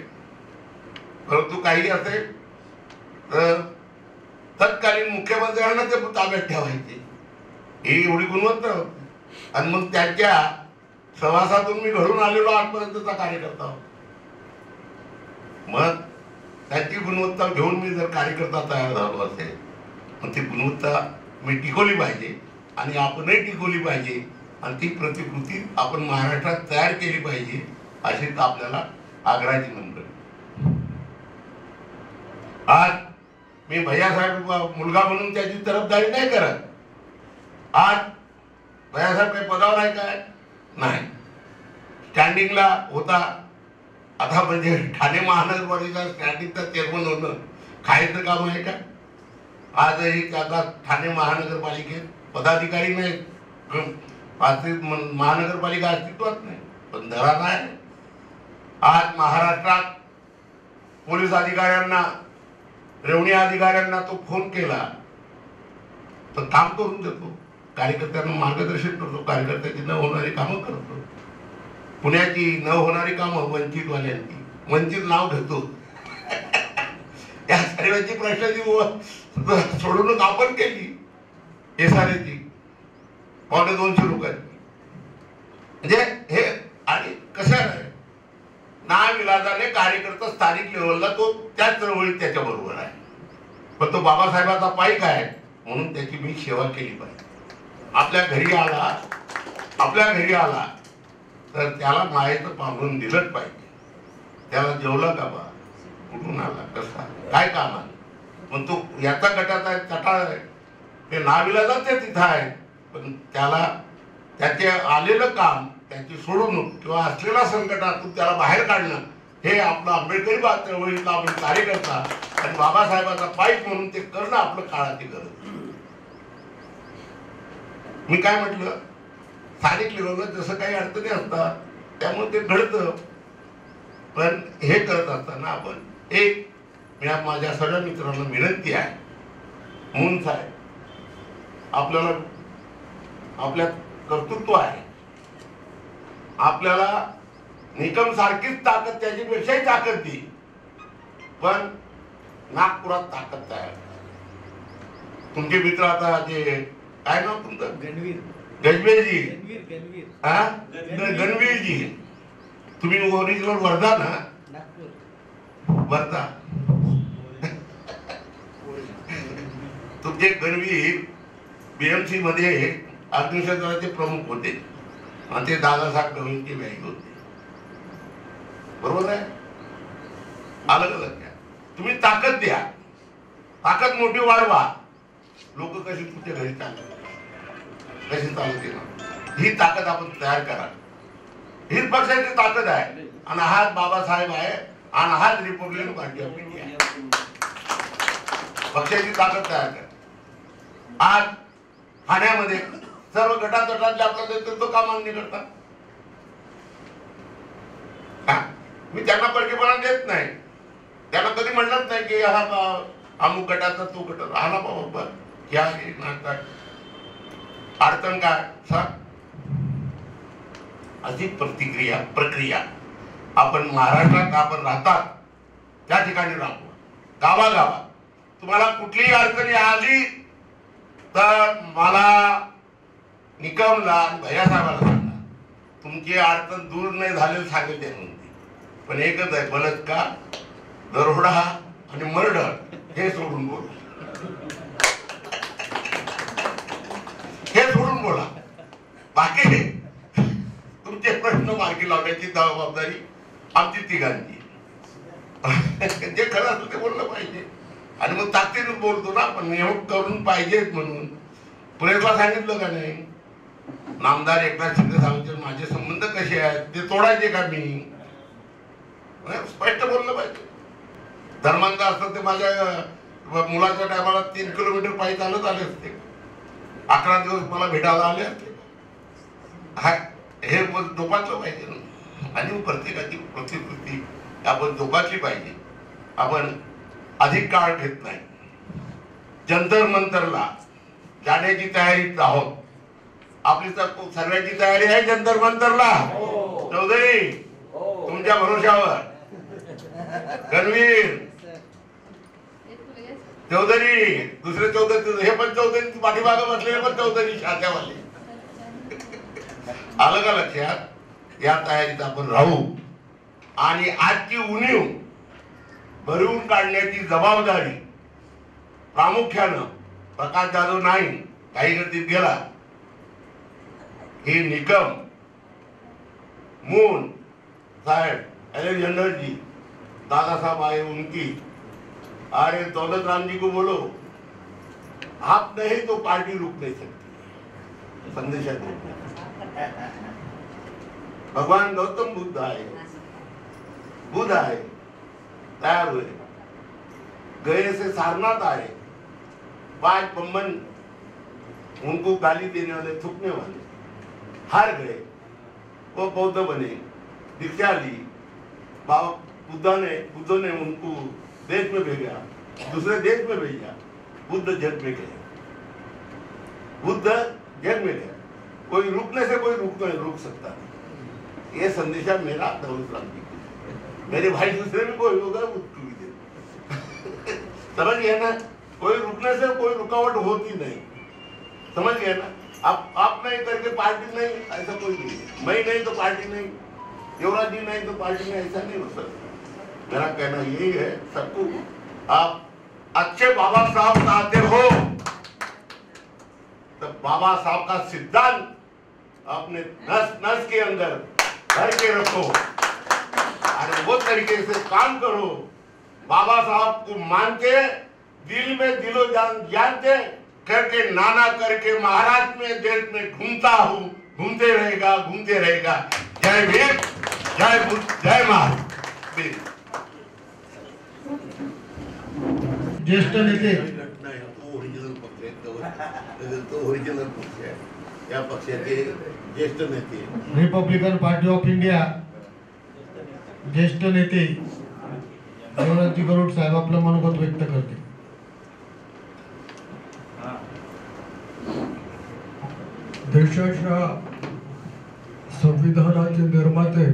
परंतु काही असेल तर तत्कालीन मुख्यमंत्र्यांना ते ताब्यात ठेवायचे, ही एवढी गुणवत्ता होती. आणि मग त्यांच्या सहवासातून मी घडून आलेलो आजपर्यंतचा कार्यकर्ता होतो. मग त्यांची गुणवत्ता घेऊन मी जर कार्यकर्ता तयार झालो असेल, मग ती गुणवत्ता मी टिकवली पाहिजे आणि आपणही टिकवली पाहिजे आणि ती प्रतिकृती आपण महाराष्ट्रात तयार केली पाहिजे अशी आपल्याला आग्रहाची नम्र. आज मी भैयासाहेब मुलगा म्हणून त्याची तरफदारी नाही करत. आज भैयासाहेब काही पदावर आहे काय? नाही. स्टँडिंगला होता. आता म्हणजे ठाणे महानगरपालिका स्टँडिंगचा चेअरमन होणं खायचं काम आहे का? आजही त्याचा ठाणे महानगरपालिकेत पदाधिकारी नाही, महानगरपालिका अस्तित्वात नाही, पण घरात आहे. आज महाराष्ट्रात पोलीस अधिकाऱ्यांना, रेवणी अधिकाऱ्यांना तो फोन केला तर काम करून देतो, कार्यकर्त्यांना मार्गदर्शन करतो, कार्यकर्त्याची न होणारी कामं करतो. पुण्याची न होणारी कामं वंचितवाल्यांची, वंचित नाव घेतो. या सर्वांची प्रश्नाची सोडवणूक आपण केली. SRAची 250 लोकांची. म्हणजे हे आणि कसं आहे नाविलाजाने कार्यकर्ता स्थानिक लेवलला तो त्याच चळवळीत त्याच्या बरोबर आहे. पण तो बाबासाहेबाचा पाईक आहे म्हणून त्याची मी सेवा केली पाहिजे. आपल्या घरी आला तर त्याला मायेचं पांघरून दिलंच पाहिजे. त्याला जेवला का बा, कुठून आला, कसा, काय काम आहे. पण तो याचा गटाचा आहे, चटाळ आहे, ते नाविलाजात ते तिथं आहे. पण त्याला त्याचे आलेलं काम, त्याची सोडवणूक किंवा असलेल्या संकटातून त्याला बाहेर काढणं हे आपलं आंबेडकरी चळवळीतला आपण कार्यकर्ता आणि बाबासाहेबाचा पाईप म्हणून ते करणं आपलं काळाची गरज. मी काय म्हटलं, स्थानिक लेवलला जसं काही अडचणी असतात त्यामुळे ते घडतं. पण हे करत असताना आपण एक माझ्या सगळ्या मित्रांना विनंती आहे, मून साहेब आपल्याला आपल्यात कर्तृत्व आहे, आपल्याला निकम सारखीच ताकद, त्याच्यापेक्षाही ताकद दी, पण नागपुरात ताकद तयार. तुमचे मित्र आता जे काय नाव तुमचं, गजबेजी, गणवीरजी, तुम्ही ओरिजिनल वर्धा ना, वर्धा. तुमचे गणवीर BMC मध्ये अग्निशस्त्राचे प्रमुख होते आणि ते दादासाहेब गवईंचे व्याही होते. बरोबर आहे? अलग अलग घ्या. तुम्ही ताकद द्या, ताकद मोठी वाढवा. लोक कशी तुमच्या घरी चालतात, कशी चालत येणार, ही ताकद आपण तयार करा. हीच पक्षाची ताकद आहे आणि हाच बाबासाहेब आहे आणि हाच रिपब्लिकन पार्टी ऑफ इंडिया आहे. पक्षाची ताकद तयार कर. आज ठाण्यामध्ये सर्व गटातटातले आपलं नेतृत्व का मान्य करतात? मी त्यांना परकेपणा देत नाही, त्यांना कधी म्हणत नाही की हा अमुक गटाचा तो गटाचा हा ना बाबा क्या अडचण काय सांग. अशी प्रक्रिया आपण महाराष्ट्रात आपण राहतात त्या ठिकाणी राहतो. गावागावात तुम्हाला कुठलीही अडचणी आली तर मला निकमला भैयासाहेबाला सांगा, तुमची अडचण दूर नाही झालेली सांगेल ते म्हणते. पण एकच आहे, बलात्कार, दरोडा आणि मर्डर हे सोडून बोला, हे सोडून बोला. बाकी तुमचे प्रश्न मार्गी लावण्याची जबाबदारी आमची तिघांची. जे खरं असतं ते बोललं पाहिजे आणि मग ताकदीनं बोलतो ना आपण, नियम करून पाहिजेत म्हणून. पुरेसला सांगितलं का नाही, नामदार एकनाथ शिंदे साहेबांचे माझे संबंध कसे आहेत ते तोडायचे का मी? स्पष्ट बोललं पाहिजे. धर्मांध असतं ते माझ्या मुलाच्या टायमाला 3 किलोमीटर पायी चालत आले असते, 11 दिवस मला भेटायला आले असते. हे जोपासलं पाहिजे ना. आणि प्रत्येकाची प्रतिकृती आपण जोपासली पाहिजे. आपण अधिक काळ घेत नाही. जंतर मंतरला जाण्याची तयारीत आहोत. आपली सर्वांची तयारी आहे जंतर मंतरला. चौधरी तुमच्या भरोशावर. रणवीर चौधरी, दुसरे चौधरी, हे पण चौधरी पाठीमागे बसलेले पण चौधरी शात्यावाले. आलं का लक्षात? या तयारीत आपण राहू आणि आजची उणीव भरवून काढण्याची जबाबदारी प्रामुख्यानं प्रकाश जाधव नाही काही गर्दीत गेला, हे निकम, मून साहेब, अलेक्जेंडर जी, दादा साहब आए उनकी, अरे दौलत राम जी को बोलो आप नहीं तो पार्टी रुक नहीं सकती. संदेशात भगवान गौतम बुद्ध आए, तैयार हुए, गए से सारनाथ आए, 5 बम्बन उनको गाली देने वाले, थूकने वाले हार गए, वो बौद्ध बने, दीक्षा ली. बाबा बुद्ध ने उनको देश में भेजा, दूसरे देश में भेजा. बुद्ध जग में गए, बुद्ध जग में गए. कोई रुकने से कोई रुक सकता नहीं. ये संदेशा मेरा दौलत राम जी, मेरे भाई दूसरे भी कोई होगा उसको भी दे. समझ गए ना? कोई रुकने से कोई रुकावट होती नहीं. समझ गए ना? आप नहीं करके पार्टी नहीं, ऐसा कोई नहीं. मैं नहीं तो पार्टी नहीं, युवराज जी नहीं तो पार्टी नहीं, ऐसा नहीं हो सकता. मेरा कहना यही है सबको, आप अच्छे बाबा साहब चाहते हो तो बाबा साहब का सिद्धांत अपने नस के अंदर भर के रखो और वो तरीके से काम करो. बाबा साहब को मानते, दिल में दिलो जानते, करके नाना करके महाराष्ट्र में देश में घूमता हूँ, घूमते रहेगा. जय भीम, जय बुद्ध, जय महाराज. ज्येष्ठ नेते ओरिजिनल पक्ष आहे. या पक्षाचे ज्येष्ठ नेते रिपब्लिकन पार्टी ऑफ इंडिया ज्येष्ठ नेते देवराजी गरुड साहेब आपलं मनोगत व्यक्त करते. देशाच्या संविधानाचे निर्माते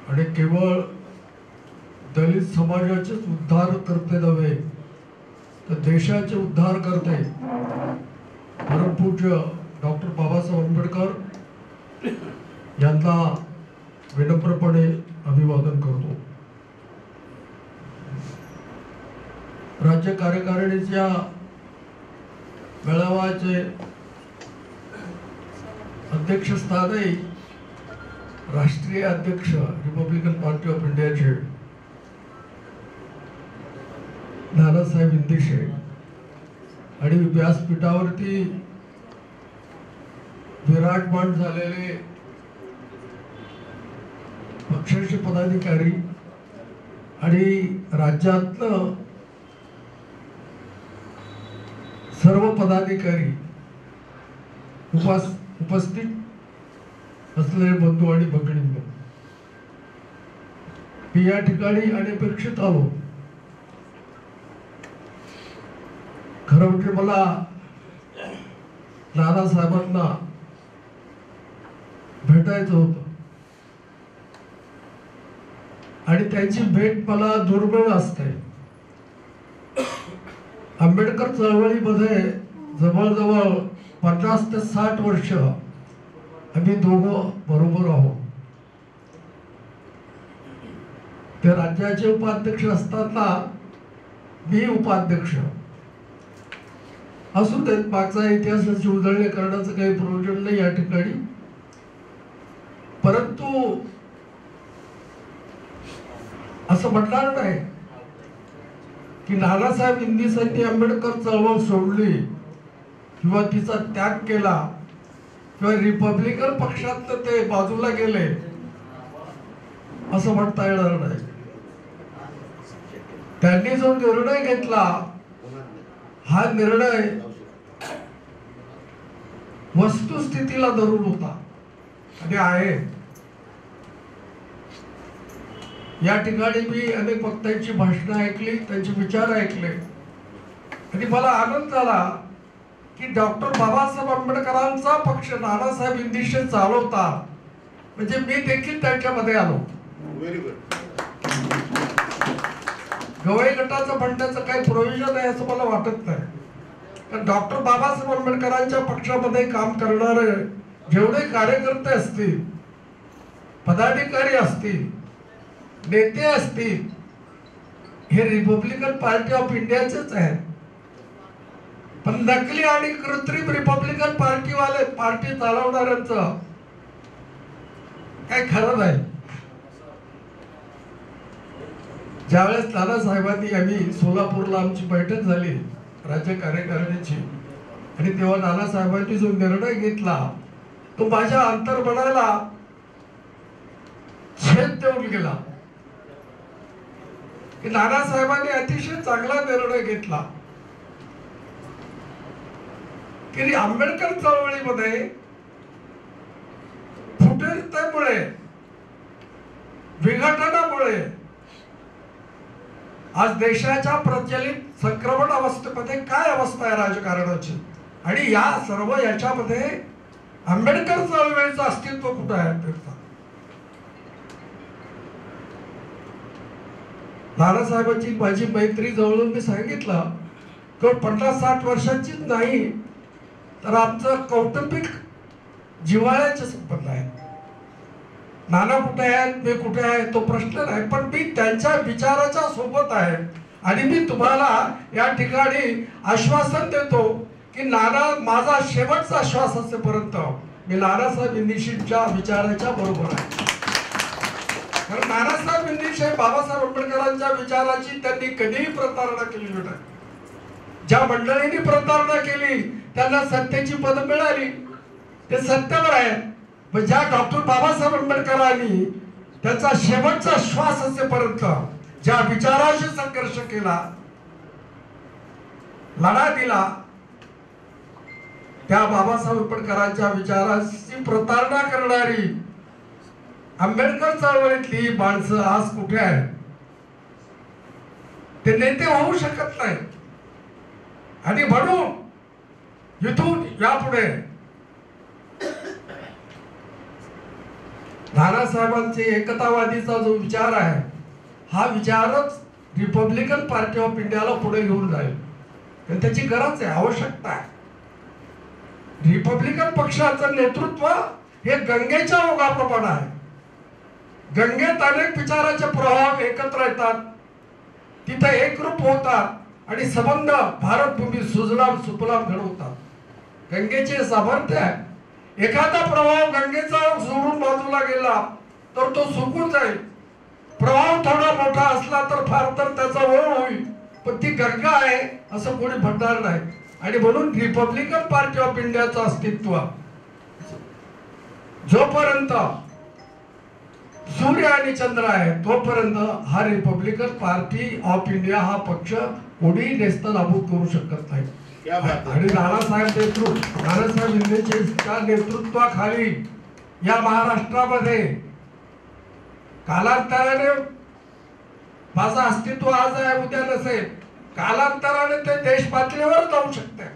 आणि केवळ दलित समाजाचेच उद्धार करते नव्हे तर देशाचे उद्धार करते परमपूज्य डॉक्टर बाबासाहेब आंबेडकर यांना विनम्रपणे अभिवादन करतो. राज्य कार्यकारिणीच्या मेळाव्याचे अध्यक्षस्थानही राष्ट्रीय अध्यक्ष रिपब्लिकन पार्टी ऑफ इंडियाचे नानासाहेब इंदिशे आणि व्यासपीठावरती विराजमान झालेले पक्षाचे पदाधिकारी आणि राज्यातलं सर्व पदाधिकारी, उपस्थित असलेले बंधू आणि भगिनींनो, मी या ठिकाणी अनपेक्षित आलो. खरं म्हणजे मला नानासाहेबांना भेटायचं होतं आणि त्यांची भेट मला दुर्मिळ असते. आंबेडकर चळवळीमध्ये जवळजवळ 50 ते 60 वर्ष आम्ही दोघं बरोबर आहोत. ते राज्याचे उपाध्यक्ष असताना मी उपाध्यक्ष असू देत. मागचा इतिहासाची उजळणी करण्याचं काही प्रयोजन नाही या ठिकाणी. परंतु असं म्हणणार नाही की नानासाहेब इंदिसांनी आंबेडकर चळवळ सोडली किंवा तिचा त्याग केला किंवा रिपब्लिकन पक्षात ते बाजूला गेले असं म्हणता येणार नाही. त्यांनी जो निर्णय घेतला हा निर्णय वस्तुस्थितीला धरून होता आणि आहे. या ठिकाणी मी अनेक वक्त्यांची भाषणं ऐकली, त्यांचे विचार ऐकले आणि मला आनंद झाला की डॉक्टर बाबासाहेब आंबेडकरांचा पक्ष नानासाहेब इंदिशे चालवतात, म्हणजे मी देखील त्यांच्यामध्ये आलो. Very good. गवई गटाचं म्हणण्याचं काही प्रयोजन आहे असं मला वाटत नाही. कारण डॉक्टर बाबासाहेब आंबेडकरांच्या पक्षामध्ये काम करणारे जेवढे कार्यकर्ते असतील, पदाधिकारी असतील, नेते असतील, हे रिपब्लिकन पार्टी ऑफ इंडियाचेच आहेत. पण नकली आणि कृत्रिम रिपब्लिकन पार्टी चालवणाऱ्यांचं काही खरं नाही. ज्यावेळेस नानासाहेबांनी आम्ही सोलापूरला आमची बैठक झाली राज्य कार्यकारिणीची आणि तेव्हा नानासाहेबांनी जो निर्णय घेतला तो माझ्या अंतर्मनाला छेद देऊन गेला की नानासाहेबांनी अतिशय चांगला निर्णय घेतला की आंबेडकर चळवळीमध्ये फुटीरतेमुळे, विघटनामुळे आज देशाच्या प्रचलित संक्रमण अवस्थेमध्ये काय अवस्था आहे राजकारणाची आणि या सर्व याच्यामध्ये आंबेडकर चळवळीचं अस्तित्व कुठं आहे. नानासाहेबांची माझी मैत्री जवळून मी सांगितलं केवळ 50-60 वर्षांचीच नाही तर आमचं कौटुंबिक जिव्हाळ्याचे संबंध आहे. नाना कुठे आहेत, मी कुठे आहे तो प्रश्न नाही, पण मी त्यांच्या विचाराच्या सोबत आहे आणि मी तुम्हाला या ठिकाणी आश्वासन देतो की नाना माझा शेवटचा श्वास असेपर्यंत मी नानासाहेब इंदिशींच्या विचाराच्या बरोबर आहे. कारण नानासाहेब इंदिशे बाबासाहेब आंबेडकरांच्या विचाराची त्यांनी कधीही प्रतारणा केली नाही. ज्या मंडळींनी प्रतारणा केली त्यांना सत्तेची पद मिळाली, ते सत्तेवर आहे. पण ज्या डॉक्टर बाबासाहेब आंबेडकरांनी त्यांचा शेवटचा श्वास असेपर्यंत ज्या विचाराशी संघर्ष केला, लढा दिला, त्या बाबासाहेब आंबेडकरांच्या विचाराशी प्रतारणा करणारी आंबेडकर चळवळीतली माणसं आज कुठे आहेत? ते नेते होऊ शकत नाही. आणि म्हणून इथून यापुढे नानासाहेबांचे एकतावादीचा जो विचार आहे हा विचारच रिपब्लिकन पार्टी ऑफ इंडियाला पुढे घेऊन जाईल. आणि त्याची गरज आहे, आवश्यकता आहे. रिपब्लिकन पक्षाचं नेतृत्व हे गंगेच्या ओघाप्रमाणे आहे. गंगेत अनेक विचाराचे प्रभाव एकत्र येतात, तिथे एकरूप होतात आणि संबंध भारतभूमी सुजलाम सुफलाम घडवतात. गंगेचे सामर्थ्य आहे. एखादा प्रभाव गंगेचा सोडून बाजूला गेला तर तो सुकून जाईल. प्रभाव थोडा मोठा असला तर फार तर त्याचा ओढ होईल, पण ती गंगा आहे असं कोणी म्हणणार नाही. आणि म्हणून रिपब्लिकन पार्टी ऑफ इंडियाचं अस्तित्व जोपर्यंत सूर्य आणि चंद्र आहे तोपर्यंत हा रिपब्लिकन पार्टी ऑफ इंडिया हा पक्ष कोणी नेस्तनाबूत करू शकत नाही. आणि नानासाहेब इंदेच्या नेतृत्वाखाली या महाराष्ट्रामध्ये कालांतराने माझं अस्तित्व आज आहे उद्या नसेल, कालांतराने ते देश पातळीवर जाऊ शकते.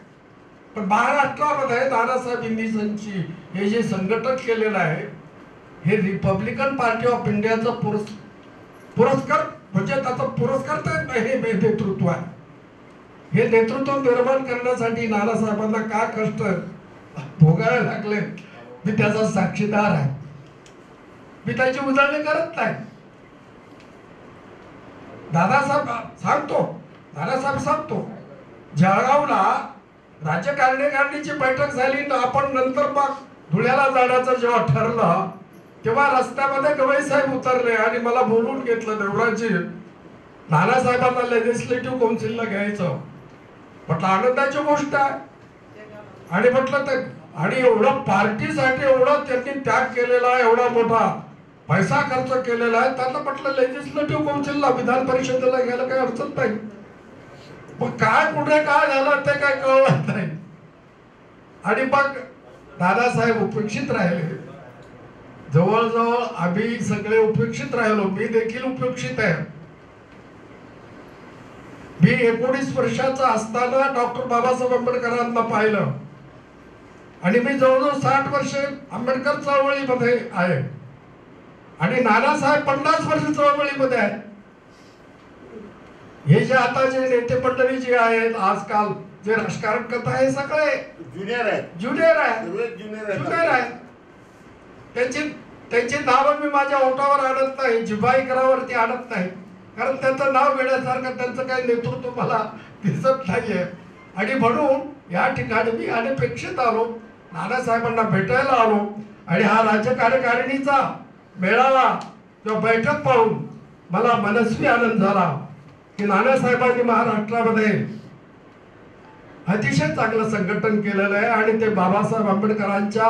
पण महाराष्ट्रामध्ये नानासाहेब इंदेची हे जे संघटन केलेलं आहे हे रिपब्लिकन पार्टी ऑफ इंडियाचं पुरस्कार म्हणजे त्याचा पुरस्कार हे नेतृत्व आहे. हे नेतृत्व निर्माण करण्यासाठी नानासाहेबांना काय कष्ट भोगावे लागले मी त्याचा साक्षीदार आहे. मी त्याची उजळणी करत नाही. दादासाहेब सांगतो जळगावला राज्य कार्यकारिणीची बैठक झाली ना आपण नंतर मग धुळ्याला जाण्याचं जेव्हा ठरलं तेव्हा रस्त्यामध्ये गवई साहेब उतरले आणि मला बोलून घेतलं देवराजी नानासाहेबांना लेजिस्लेटिव्ह काउन्सिलला घ्यायचं. म्हटलं आनंदाची गोष्ट आहे. आणि म्हटलं ते आणि एवढं पार्टीसाठी एवढा त्यांनी त्याग केलेला एवढा मोठा पैसा खर्च केलेला आहे त्यांना म्हटलं लेजिस्लेटिव्ह काउन्सिलला विधान परिषदेला घ्यायला काही अडचण नाही. मग काय कुठे काय झालं ते काय कळलं नाही. आणि मग दादासाहेब उपेक्षित राहिले. जवळजवळ आम्ही सगळे उपेक्षित राहिलो. मी देखील उपेक्षित आहे. मी 19 वर्षाचा असताना डॉक्टर बाबासाहेब आंबेडकरांना पाहिलं आणि मी जवळजवळ 60 वर्षे आंबेडकर चळवळीमध्ये आहे आणि नानासाहेब 50 वर्ष चळवळीमध्ये आहेत. हे जे आता जे नेते मंडळी जे आहेत आजकाल जे राजकारण करत आहे सगळे ज्युनियर आहेत. त्यांची नावं मी माझ्या ओठावर आणत नाही, जिव्हाईकरावरती आणत नाही, कारण त्यांचं नाव घेण्यासारखं त्यांचं काही नेतृत्व मला दिसत नाहीये. आणि म्हणून या ठिकाणी मी अनपेक्षित आलो, नानासाहेबांना भेटायला आलो आणि हा राज्य कार्यकारिणीचा मेळावा किंवा बैठक पाहून मला मनस्वी आनंद झाला की नानासाहेबांनी महाराष्ट्रामध्ये अतिशय चांगलं संघटन केलेलं आहे आणि ते बाबासाहेब आंबेडकरांच्या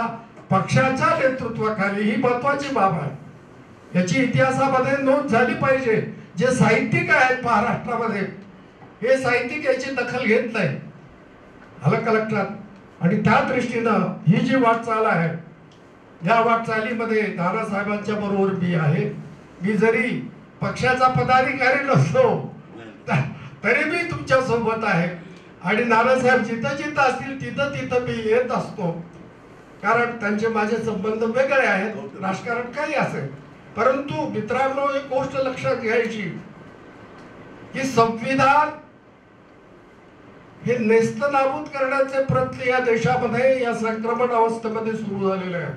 पक्षाच्या नेतृत्वाखाली ही महत्वाची बाब आहे. याची इतिहासामध्ये नोंद झाली पाहिजे. जे साहित्यिक आहेत महाराष्ट्रामध्ये हे साहित्यिक याची दखल घेत नाही, आलं का लक्षात? आणि त्या दृष्टीनं ही जी वाटचाल आहे या वाटचालीमध्ये नानासाहेबांच्या बरोबर मी आहे. मी जरी पक्षाचा पदाधिकारी नसलो तरी मी तुमच्या सोबत आहे आणि नानासाहेब जिथं जिथं असतील तिथं तिथं मी येत असतो, कारण त्यांचे माझे संबंध वेगळे आहेत, राजकारण काही असेल. परंतु मित्रांनो एक गोष्ट लक्षात घ्यायची की संविधान हे नेस्तनाबूत करण्याचे प्रयत्न या देशामध्ये या संक्रमण अवस्थेमध्ये सुरू झालेले आहे.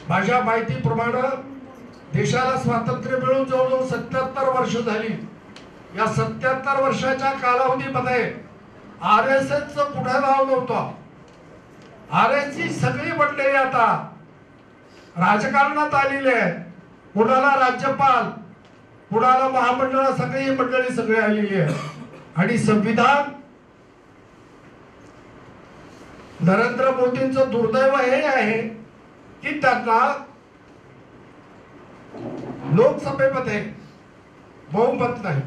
माझ्या माहितीप्रमाणे देशाला स्वातंत्र्य मिळून जवळजवळ 77 वर्ष झाली. या 77 वर्षाच्या कालावधीमध्ये RSSचं कुठे नाव नव्हतं. RSSची सगळी मंडळी आता राजकारणात आलेली आहे. कुणाला राज्यपाल, कुणाला महामंडळ, सगळी मंडळी सगळी आलेली आहे. आणि संविधान नरेंद्र मोदींचं दुर्दैव हे आहे की त्यांना लोकसभेमध्ये बहुमत नाही.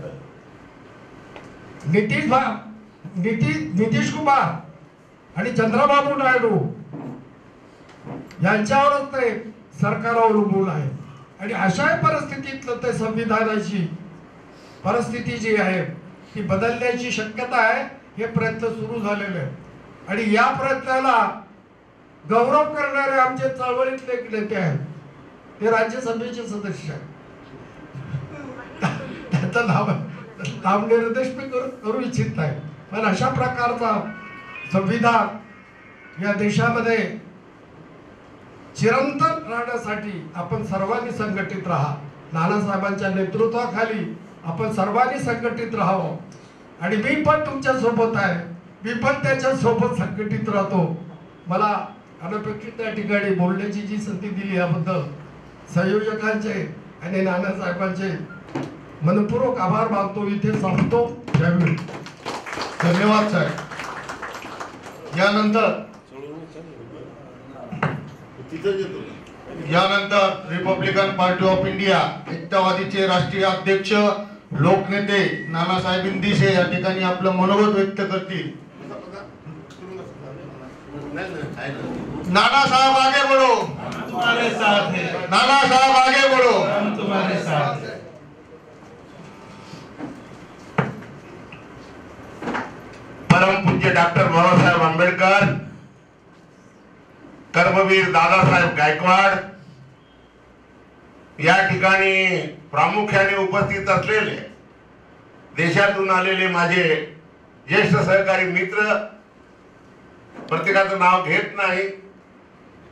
नितीश कुमार आणि चंद्रबाबू नायडू यांच्यावरच ते सरकार अवलंबून आहे. आणि अशा परिस्थितीत ते संविधानाची परिस्थिती जी आहे ती बदलण्याची शक्यता आहे. हे प्रयत्न सुरू झालेले आहेत आणि या प्रयत्नाला गौरव करणारे आमचे चळवळीतले नेते आहेत, ते राज्यसभेचे सदस्य आहेत. त्याचं नामनिर्देश मी करू इच्छित नाही, पण अशा प्रकारचा संविधान या देशामध्ये चिरंतन राहण्यासाठी आपण सर्वांनी संघटित राहा. नानासाहेबांच्या नेतृत्वाखाली आपण सर्वांनी संघटित राहावं. आणि मी पण तुमच्या सोबत आहे, मी पण त्याच्या सोबत संघटित राहतो. मला अनपेक्षित त्या ठिकाणी बोलण्याची जी संधी दिली याबद्दल संयोजकांचे आणि नानासाहेबांचे मनपूर्वक आभार मानतो. इथे संपतो. धन्यवाद साहेब. यानंतर तिथं येतो. यानंतर रिपब्लिकन पार्टी ऑफ इंडिया एकतावादीचे राष्ट्रीय अध्यक्ष लोकनेते नानासाहेब इंदिशे या ठिकाणी आपलं मनोगत व्यक्त करतील. नाना साहब आगे बढ़ो, हम तुम्हारे साथ हैं. नाना साहब आगे बढ़ो. हम तुम्हारे साथ हैं. परम पूज्य डॉक्टर बाबासाहेब आंबेडकर, कर्मवीर दादासाहेब गायकवाड या ठिकाणी प्रामुख्याने उपस्थित असलेले देशातून आलेले माझे ज्येष्ठ सहकारी मित्र, प्रत्येकाचं नाव घेत नाही,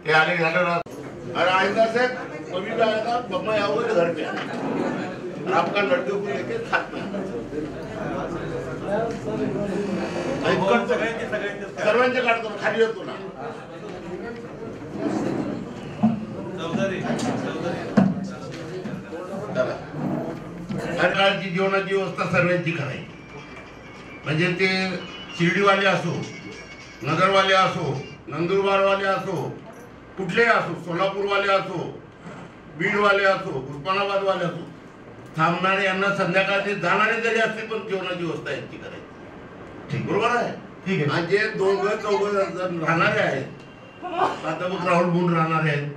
ते आले झालं. अरे आइंदा से कभी भी आएगा मैं आऊंगा घर पे, आपका लड्डू को लेके खात नाही. सर्वांचे काढतो खाली येतो ना. हर काळची जीवनाची व्यवस्था सर्वांची करायची. म्हणजे ते शिर्डीवाले असो, नगरवाले असो, नंदुरबारवाले असो, कुठलेही असो, सोलापूरवाले असो, बीडवाले असो, उस्मानाबादवाले असो, थांबणारे यांना संध्याकाळचे जाणारे जरी असते पण जेवणाची व्यवस्था यांची करायची. ठीक बरोबर आहे. ठीक आहे. आणि जे दोघं चौघं राहणारे आहेत, आता मग राहुल बुंड राहणारे आहेत,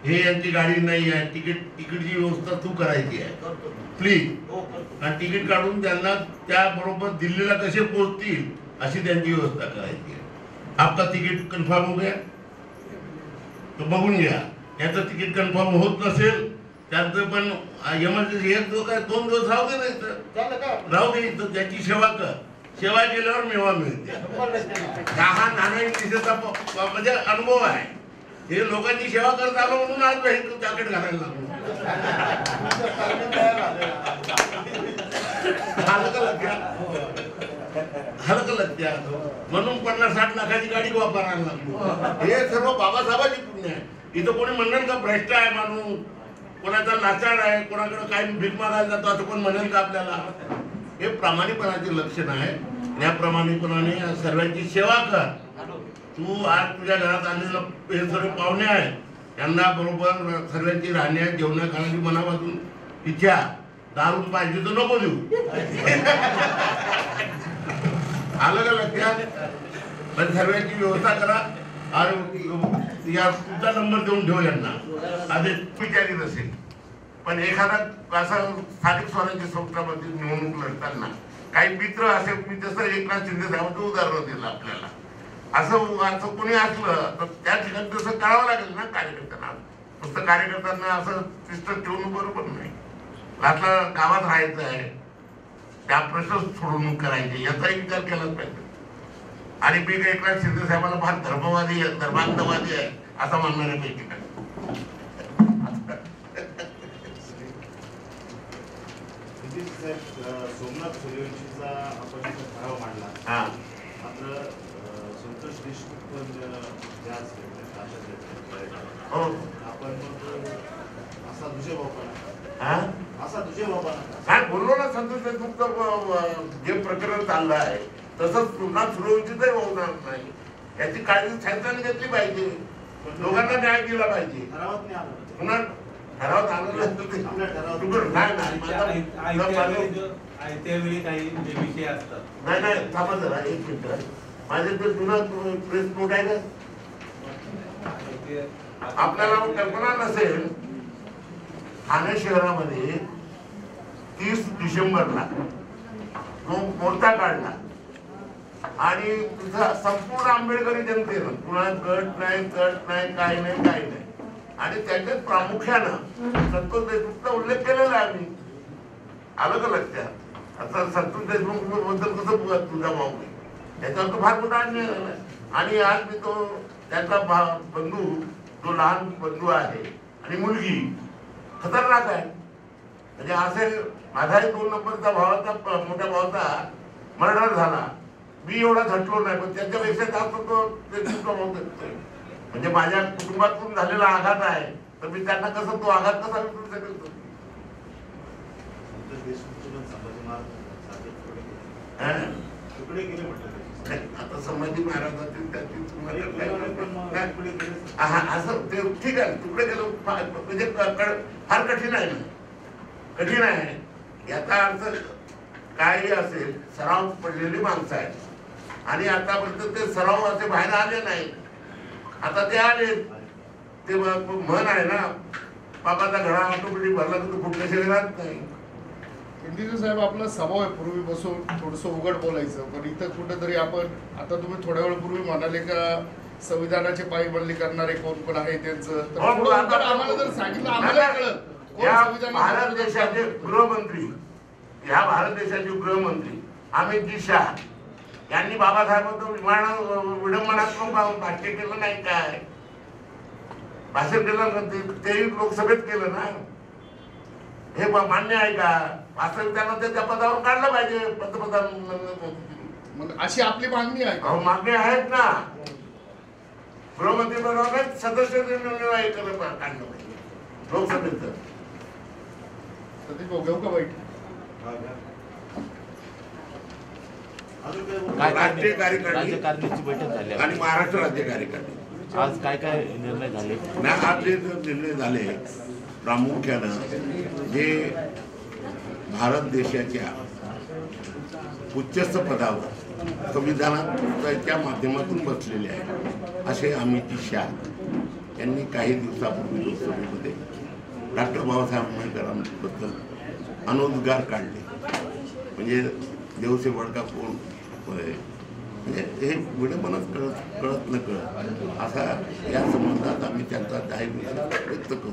हे यांची गाडी नाही आहे, तिकीटची व्यवस्था तू करायची आहे प्लीज. आणि तिकीट काढून त्यांना त्याबरोबर दिल्लीला कसे पोहोचतील अशी त्यांची व्यवस्था करायची आहे. आपका तिकीट कन्फर्म हो गया तो बघून घ्या. याचं तिकीट कन्फर्म होत नसेल त्यांचं पण इमर्जन्सी एक दिवस काय 2 दिवस राहू दे, नाही तर राहू दे. तर त्याची सेवा कर. सेवा केल्यावर मेवा मिळते. हा नाना इंग्लिशचा म्हणजे अनुभव आहे. हे लोकांची सेवा करत आलो म्हणून आज जॅकेट घालायला लागलो. हलक लक्षात म्हणून 50-60 लाखाची गाडी वापरायला लागलो. हे सर्व बाबासाहेबांची पुण्य आहे. इथं कोणी म्हणणार का भ्रष्ट आहे माणूस, कोणाचा लाचार आहे, कोणाकडे काही भीक मागायला जातो असं कोण म्हणेल का आपल्याला? हे प्रामाणिकपणाचे लक्षण आहे. या प्रामाणिकपणाने सर्वांची सेवा कर. तू आज तुझ्या घरात आलेलं हे सर्व पाहुणे आहे, त्यांना बरोबर सर्वांची राहण्या जेवणा खाण्याची मनापासून इच्छा. दारू पाहिजे तर नको देऊ. आलं का लक्षात? पण सर्वांची व्यवस्था करा. आणि या तुमचा नंबर देऊन ठेव यांना. आधी विचारित असेल पण एखादा असा स्थानिक स्वराज्य संस्थांमध्ये निवडणूक लढताना काही मित्र असेल, मी तसं एकनाथ शिंदे साहेबांचं उदाहरण दिलं आपल्याला. असं कोणी असलं तर त्या ठिकाणी तसं करावं लागेल ना कार्यकर्त्यांना. नुसतं कार्यकर्त्यांना असं सिस्टम ठेवणं बरोबर नाही. आपल्या गावात राहायचं आहे, त्या प्रश्न सोडवणूक करायचे याचाही विचार केलाच पाहिजे. आणि मी काही एकनाथ शिंदे साहेबांना फार धर्मवादी आहे, धर्मांतवादी आहे असं म्हणणारे पैकी काय. सोमनाथ सूर्यवंशीचा आपण ठराव मांडला, मात्र संतोष देशमुख पण आपण असा दुसऱ्या बापाला काय बोललो ना. संतोष देशमुखचं जे प्रकरण चाललं आहे तसंच सोमनाथ सूर्यवंशीचंही होणार नाही. याची काळजी शासनाने घेतली पाहिजे. लोकांना न्याय दिला पाहिजे. पुन्हा ठरावात आलं नाही. थांबा जरा एक मिनिट. माझे तर जुना प्रेस नोट आहे ना. आपल्याला कल्पना नसेल, ठाणे शहरामध्ये 30 डिसेंबरला जो मोर्चा काढला आणि तिथं संपूर्ण आंबेडकरी जनतेनं, पुन्हा गट नाही काही नाही आणि त्याच्यात प्रामुख्यानं संतोष देशमुखचा उल्लेख केलेला आहे. आम्ही आलं का लक्षात? आता संतोष देशमुख बद्दल कसं बघत तुझा भाऊ त्याच्यावर तो फार मोठा अन्याय झाला. आणि आज मी तो त्याचा बंधू, जो लहान बंधू आहे आणि मुलगी खतरनाक आहे. म्हणजे असे माझाही 2 नंबरचा भावाचा, मोठ्या भावाचा मर्डर झाला. मी एवढा झटलो नाही, पण त्याच्यापेक्षा जास्त तो देशमुखचा भाऊ करतोय. म्हणजे माझ्या कुटुंबातून झालेला आघात आहे, तर मी त्यांना कसं तो आघात कसा विसरू शकेल? तुकडे केले म्हटलं आता संभाजी महाराजांची त्याची असं ते ठीक आहे, तुकडे केलं म्हणजे फार कठीण आहे ना, कठीण आहे. याचा अर्थ काही असेल, सराव पडलेली माणसं आहेत आणि आतापर्यंत ते सराव असे बाहेर आले नाही. आता ते आले, ते म्हण आहे ना, बाबाचा घडा ऑटोमॅटिक भरला तर कुठल्या शरीरात नाही. इंदिरा साहेब, आपला स्वभाव आहे पूर्वी बसून थोडंसं उघड बोलायचं, पण इथं कुठेतरी आपण आता तुम्ही थोड्या वेळपूर्वी म्हणाले का संविधानाचे पायमल्ली करणारे कोण कोण आहे त्यांचं, तर आम्हाला जर सांगितलं आम्हाला कळलं. भारत देशाचे गृहमंत्री, ह्या भारत देशाचे गृहमंत्री अमित शाह यांनी बाबासाहेबांचं विडंबनात्मक भाष्य केलं नाही, काय भाषण केलं तेही लोकसभेत केलं ना. हे मान्य आहे का? असं त्यांना त्या पदावर काढलं पाहिजे पंतप्रधान. मग अशी आपली मागणी आहे. मागणी आहेत ना, गृहमंत्री पदावर सदस्य काढलं पाहिजे लोकसभेचं. सतीश भाऊ, घेऊ का बैठक? राष्ट्रीय कार्यकारिणी राज्यकारिणीची बैठक झाली आणि महाराष्ट्र राज्य कार्यकारिणी आज काय काय निर्णय झाले? नाही, आज जे निर्णय झाले प्रामुख्यानं जे भारत देशाच्या उच्चस्थ पदावर संविधानाच्या माध्यमातून बसलेले आहेत असे अमित शाह यांनी काही दिवसापूर्वी लोकसभेमध्ये डॉक्टर बाबासाहेब आंबेडकरांबद्दल अनुद्गार काढले. म्हणजे देवसे बडका कोण म्हणजे हे विडंबनच कळत न कळत असा या संबंधात आम्ही त्यांचा जाहीर निषेध व्यक्त करू,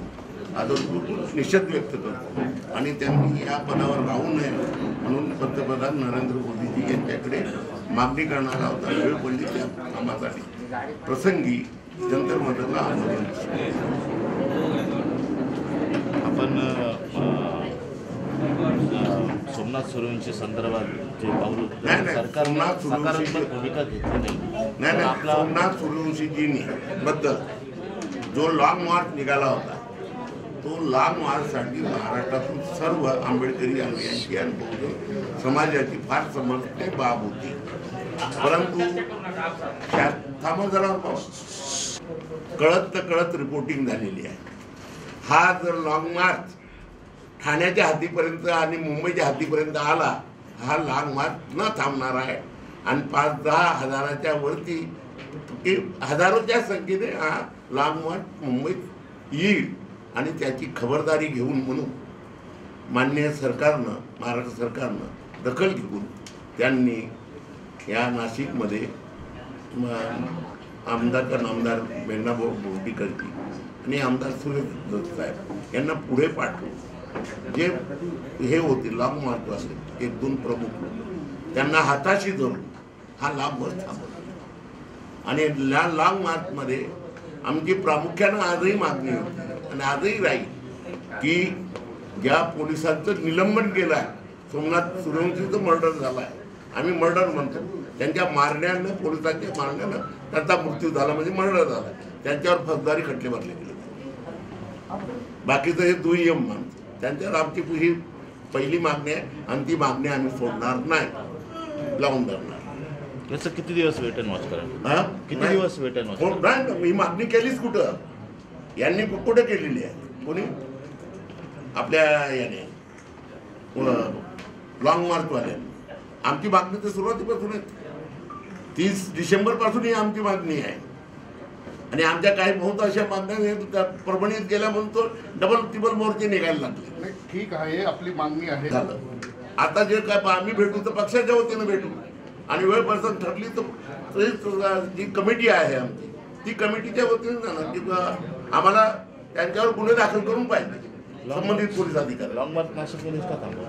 आदरपूर्वक निषेध व्यक्त करतो आणि त्यांनी या पदावर राहू नये म्हणून पंतप्रधान नरेंद्र मोदीजी यांच्याकडे मागणी करणारा होता. वेळ पडली त्या कामासाठी प्रसंगी जंतर मंतरला आंदोलन. आपण सोमनाथ सूर्यवंशी संदर्भात जे पाऊल सरकारने सकारात्मक भूमिका घेतली नाही. सोमनाथ सूर्यवंशीजींनी बद्दल जो लॉंग मार्च निघाला होता तो लॉंग मार्चसाठी महाराष्ट्रातून सर्व आंबेडकरी अनुयायी आणि बौद्ध समाजाची फार समजते बाब होती. परंतु कळत रिपोर्टिंग झालेली आहे. हा जर लॉंग मार्च ठाण्याच्या हद्दीपर्यंत आणि मुंबईच्या हद्दीपर्यंत आला, हा लॉंग मार्च न थांबणार आहे आणि 5-10 हजाराच्या वरती हजारोच्या संख्येने हा लॉंग मार्च मुंबईत येईल आणि त्याची खबरदारी घेऊन म्हणून माननीय सरकारनं, महाराष्ट्र सरकारनं दखल घेऊन त्यांनी या नाशिकमध्ये आमदार मेघनाभाऊ बोर्डीकरजी आणि आमदार सुरेश साहेब यांना पुढे पाठवून जे हे होते लॉंग मार्चवाले 1-2 प्रमुख त्यांना हाताशी धरून हा लॉंग मार्च थांबवला आणि या लॉंग मार्चमध्ये आमची प्रामुख्यानं आजही मागणी होती आणि आजही राहील की ज्या पोलिसांचं निलंबन केलं आहे, सोमनाथ सूर्यवंशीचं मर्डर झाला आहे, आम्ही मर्डर म्हणतो, त्यांच्या मारण्यानं, पोलिसांच्या मारण्यानं त्यांचा मृत्यू झाला म्हणजे मर्डर झाला, त्यांच्यावर फौजदारी खटले भरले गेले. बाकीचं हे दुय्यम मानतो. त्यांच्यावर आमची ही पहिली मागणी आहे आणि ती मागणी आम्ही सोडणार नाही, लावून धरणार. याचं किती दिवस वेट अँड वॉच करा? किती दिवस वेट अँड वॉच? नाही, ही मागणी केलीच कुठं, यांनी कुठे केलेली आहे, कोणी आपल्या याने लॉंग मार्चवाल्यांनी. आमची मागणी तर सुरुवातीपासून आहे, 30 डिसेंबरपासून ही आमची मागणी आहे आणि आमच्या काही बहुत अशा मागण्या परभणीत गेल्या म्हणून तो डबल मोर्चे निघायला लागले. ठीक आहे, आपली मागणी आहे. झालं. आता जे काय आम्ही भेटू तर पक्षाच्या वतीनं भेटू आणि वेळ पसंत ठरली तर जी कमिटी आहे आमची ती कमिटीच्या वतीने जाणार की आम्हाला त्यांच्यावर गुन्हे दाखल करून पाहिजे संबंधित पोलीस अधिकारी. लॉंग मार्च नाशिक का थांबवा?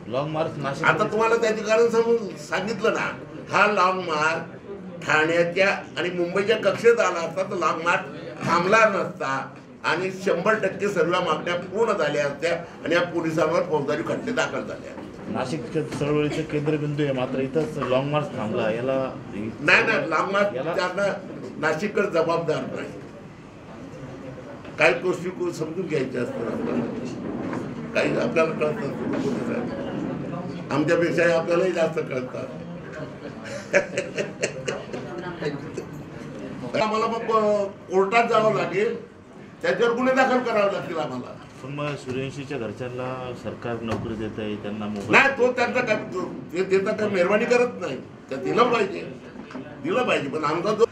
लॉंग मार्च नाशिक आता तुम्हाला त्याचे कारण समजून सांगितलं ना. हा लॉंग मार्च ठाण्याच्या आणि मुंबईच्या कक्षेत आला असता तर लॉंग मार्च थांबला नसता आणि 100% सर्व मागण्या पूर्ण झाल्या असत्या आणि या पोलिसांवर फौजदारी खटले दाखल झाले. नाशिक चळवळीचं केंद्रबिंदू आहे, मात्र इथंच लॉंग मार्च थांबला. याला नाही, लॉंग मार्च त्यांना नाशिककर जबाबदार नाही. काही गोष्टी समजून घ्यायच्या असतात आपल्याला, काही आपल्याला कळत नसतं. आमच्यापेक्षा आपल्यालाही जास्त कळतात. आम्हाला मग कोर्टात जावं लागेल, त्याच्यावर गुन्हे दाखल करावे लागतील आम्हाला. पण मग सूर्यवंशीच्या घरच्यांना सरकार नोकरी देत आहे, त्यांना नाही, तो त्यांचा काय मेहरबानी करत नाही, तर दिलं पाहिजे पण आमचा जो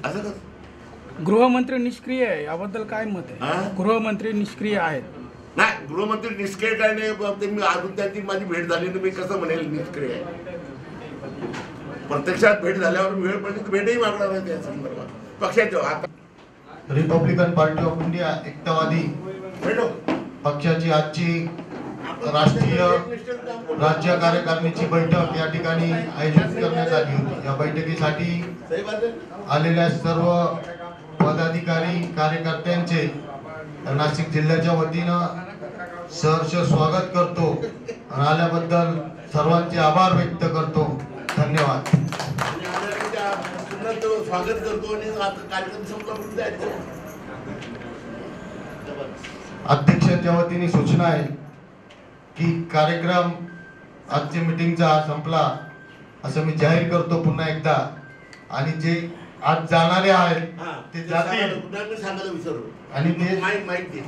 असं कसं. गृहमंत्री निष्क्रिय आहे, याबद्दल काय मत आहे? गृहमंत्री निष्क्रिय आहेत. नाही, गृहमंत्री निष्क्रिय काय नाही, ते मी अजून त्यांची माझी भेट झाली तर मी कसं म्हणेल निष्क्रिय आहे. प्रत्यक्षात भेट झाल्यावर वेळ पडली तर भेटही मागणार नाही त्या संदर्भात पक्षाच्या. आता रिपब्लिकन पार्टी ऑफ इंडिया एकतावादी पक्षाची आजची राष्ट्रीय राज्य कार्यकारिणीची बैठक या ठिकाणी आयोजित करण्यात आली होती. या बैठकीसाठी आलेल्या सर्व पदाधिकारी कार्यकर्त्यांचे नाशिक जिल्ह्याच्या वतीनं सहर्ष स्वागत करतो आणि आल्याबद्दल सर्वांचे आभार व्यक्त करतो. धन्यवाद. स्वागत करतो आणि कार्यक्रम संपला जायचं. अध्यक्षांच्या वतीने सूचना आहे की कार्यक्रम आजच्या मीटिंगचा संपला असं मी जाहीर करतो पुन्हा एकदा. आणि जे आज जाणारे आहेत ते जातील सांगायला विसरलो आणि ते माहिती